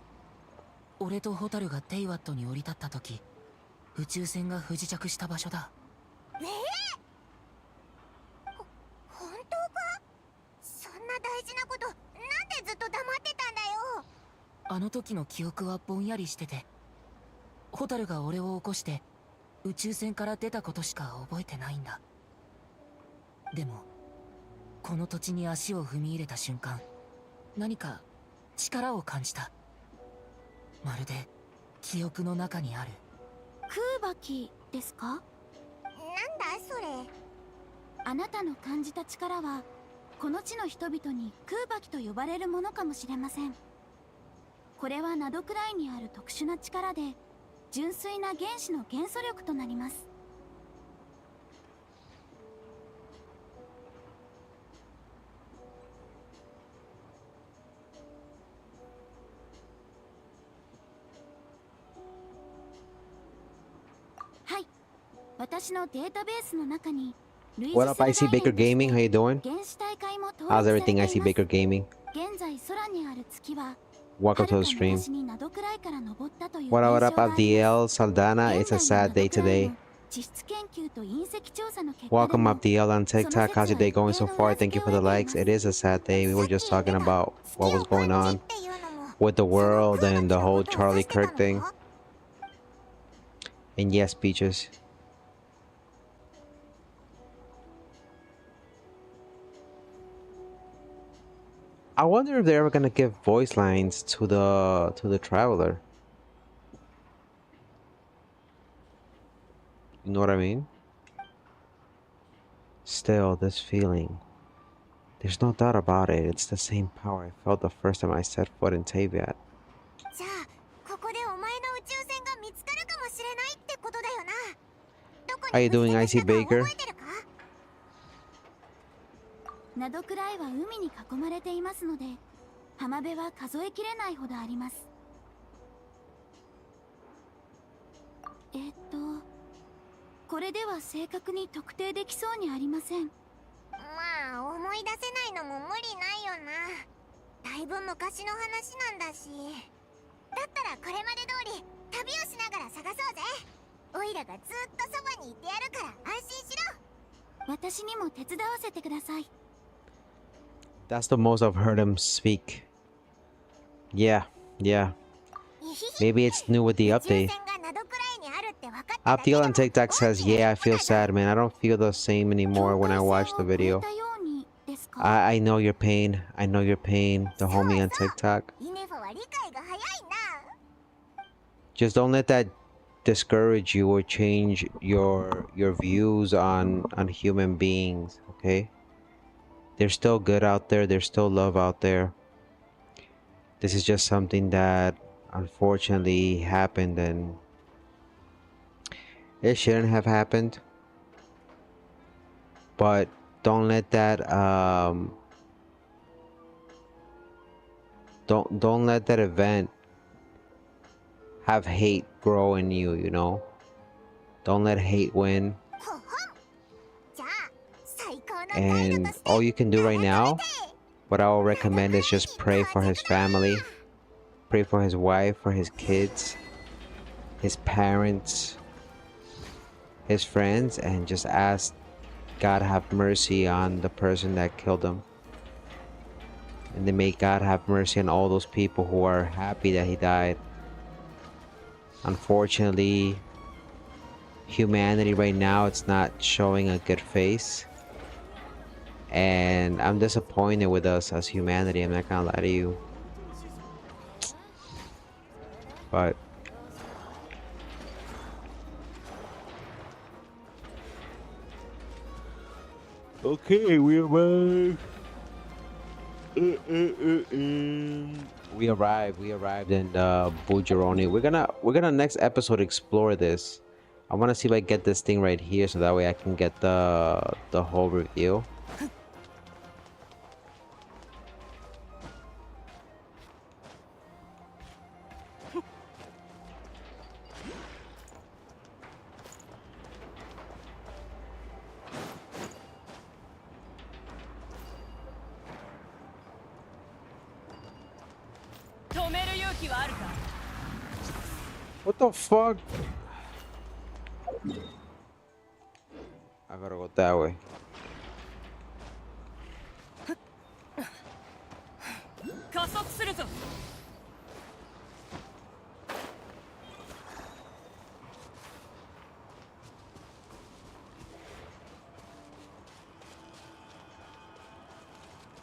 俺とホタルがテイワットに降り立った時、宇宙船が不時着した場所だ。本当か？そんな大事なことなんでずっと黙ってたんだよ。あの時の記憶はぼんやりしてて、ホタルが俺を起こして宇宙船から出たことしか覚えてないんだ。でもこの土地に足を踏み入れた瞬間、何か力を感じた。まるで記憶の中にある。空気ですか？なんだそれ。あなたの感じた力はこの地の人々に空気と呼ばれるものかもしれません。これはナドクライにある特殊な力で、純粋な原子の元素力となります。はい、私のデータベースの中に類似 What up, する IC 概念 Baker として Gaming? How you doing? 原始大会も登 How's 録されてい everything, ま IC す。 Baker Gaming? 現在空にある月は Welcome 遥 to か the stream. 昔にナドくらいから登ったという What 伝 up, 承 what が up, あります Abdiel? Saldana, it's 現 a 在の sad ナ day ドくらい today. の地質研究と隕石調査の結果で Welcome, も Abdiel on その TikTok. 説 How's your は day 一 going 定 so の far? 裏付 Thank け you を for the 得てい likes. ます It is a sad day. We さ were っき just 言って talking た about 月 what を was 超え going た日 on っていうのも with the その world 空 and 月 the の whole ことを指 Charlie してた Kirk の thing. か And yes, Peaches. I wonder if they're ever gonna give voice lines to the traveler. You know what I mean? Still, this feeling. There's no doubt about it. It's the same power I felt the first time I set foot in Teyvat. じゃあここでお前の宇宙船が見つかるかもしれないってことだよな。どこ How に you ぶつ doing, けて IC きたか Baker? 覚えてるか？ナドくらいは海に囲まれていますので、浜辺は数えきれないほどあります。これでは正確に特定できそうにありません。まあ思い出せないのも無理ないよな。だいぶ昔の話なんだし。だったらこれまで通り旅をしながら探そうぜ。オイラがずっとそばにいてやるから安心しろ。私にも手伝わせてください。 That's the most I've heard him speak. Yeah, yeah. Maybe it's new with the update. Abdiel on TikTok says, yeah, I feel sad, man. I don't feel the same anymore when I watch the video. I know your pain. I know your pain. The homie on TikTok. Just don't let that discourage you or change your views on human beings, okay? There's still good out there. There's still love out there. This is just something that unfortunately happened, and it shouldn't have happened. But don't let that don't let that event have hate grow in you, you know? Don't let hate win. And all you can do right now, what I will recommend is just pray for his family, pray for his wife, for his kids, his parents, his friends, and just ask God have mercy on the person that killed him. And then may God have mercy on all those people who are happy that he died. Unfortunately, humanity right now, it's not showing a good face. And I'm disappointed with us as humanity, I'm not gonna lie to you. But okay, we're back. We arrived in Bujeroni. We're gonna next episode explore this. I wanna see if I get this thing right here so that way I can get the whole review. What the fuck? I gotta go that way.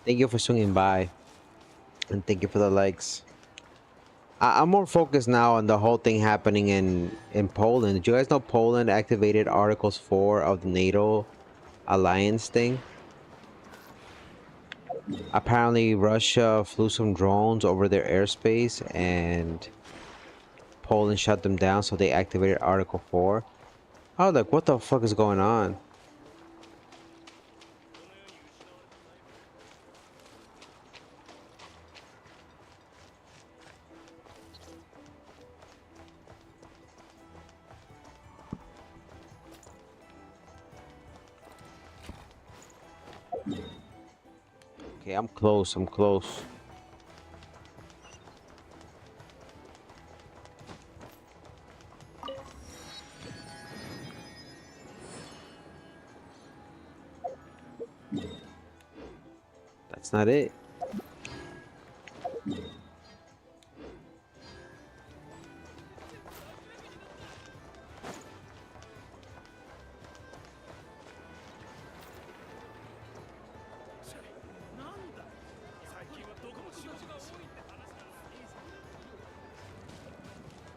Thank you for swinging by. And thank you for the likes. I'm more focused now on the whole thing happening in Poland. Did you guys know Poland activated Articles 4 of the NATO alliance thing? Apparently Russia flew some drones over their airspace and Poland shut them down, so they activated Article 4. I was like, what the fuck is going on? Okay, I'm close. I'm close. That's not it.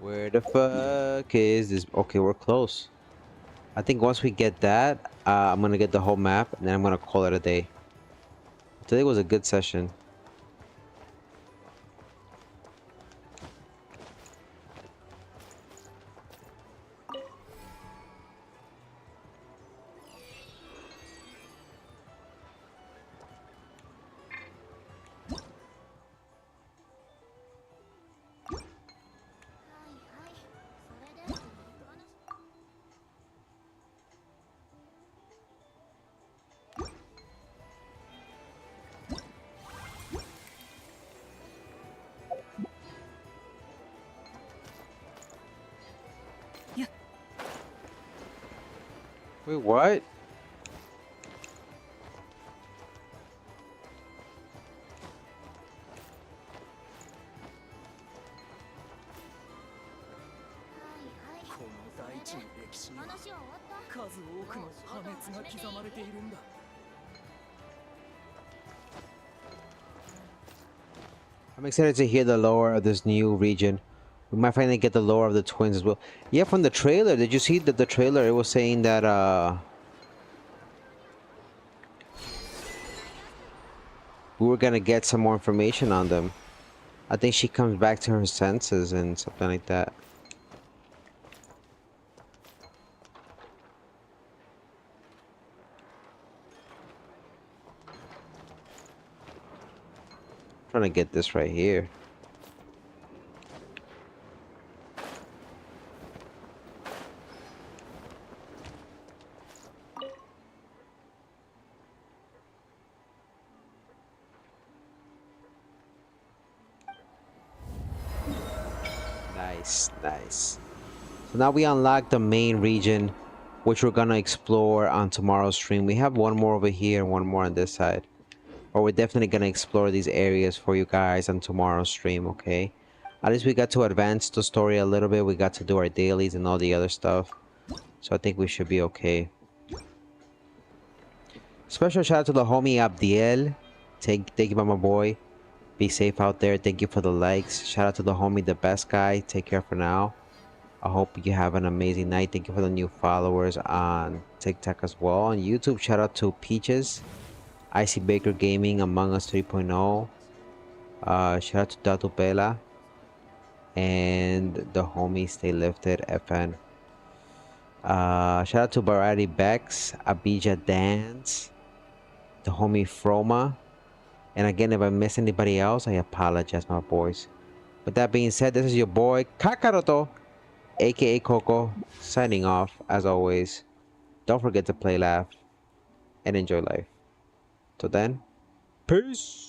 Where the fuck is this? Okay, we're close. I think once we get that, I'm gonna get the whole map, and then I'm gonna call it a day. Today was a good session. Wait, what? I'm excited to hear the lore of this new region. We might finally get the lore of the twins as well. Yeah, from the trailer. Did you see that the trailer? It was saying that we were gonna get some more information on them. I think she comes back to her senses and something like that. Trying to get this right here. Nice, nice. So now we unlock the main region, which we're gonna explore on tomorrow's stream. We have one more over here and one more on this side. But we're definitely gonna explore these areas for you guys on tomorrow's stream, okay? At least we got to advance the story a little bit. We got to do our dailies and all the other stuff. So I think we should be okay. Special shout out to the homie Abdiel. Thank you, my boy. Be safe out there. Thank you for the likes. Shout out to the homie, the best guy. Take care for now. I hope you have an amazing night. Thank you for the new followers on TikTok as well. On YouTube, shout out to Peaches, Icy Baker Gaming, Among Us 3.0. Shout out to Datu Pela and the homie Stay Lifted FN. Shout out to Barati Bex, Abija Dance, the homie Froma. And again, if I miss anybody else, I apologize, my boys. With that being said, this is your boy Kakaroto, aka Coco, signing off. As always, don't forget to play, laugh, and enjoy life. Till then, peace.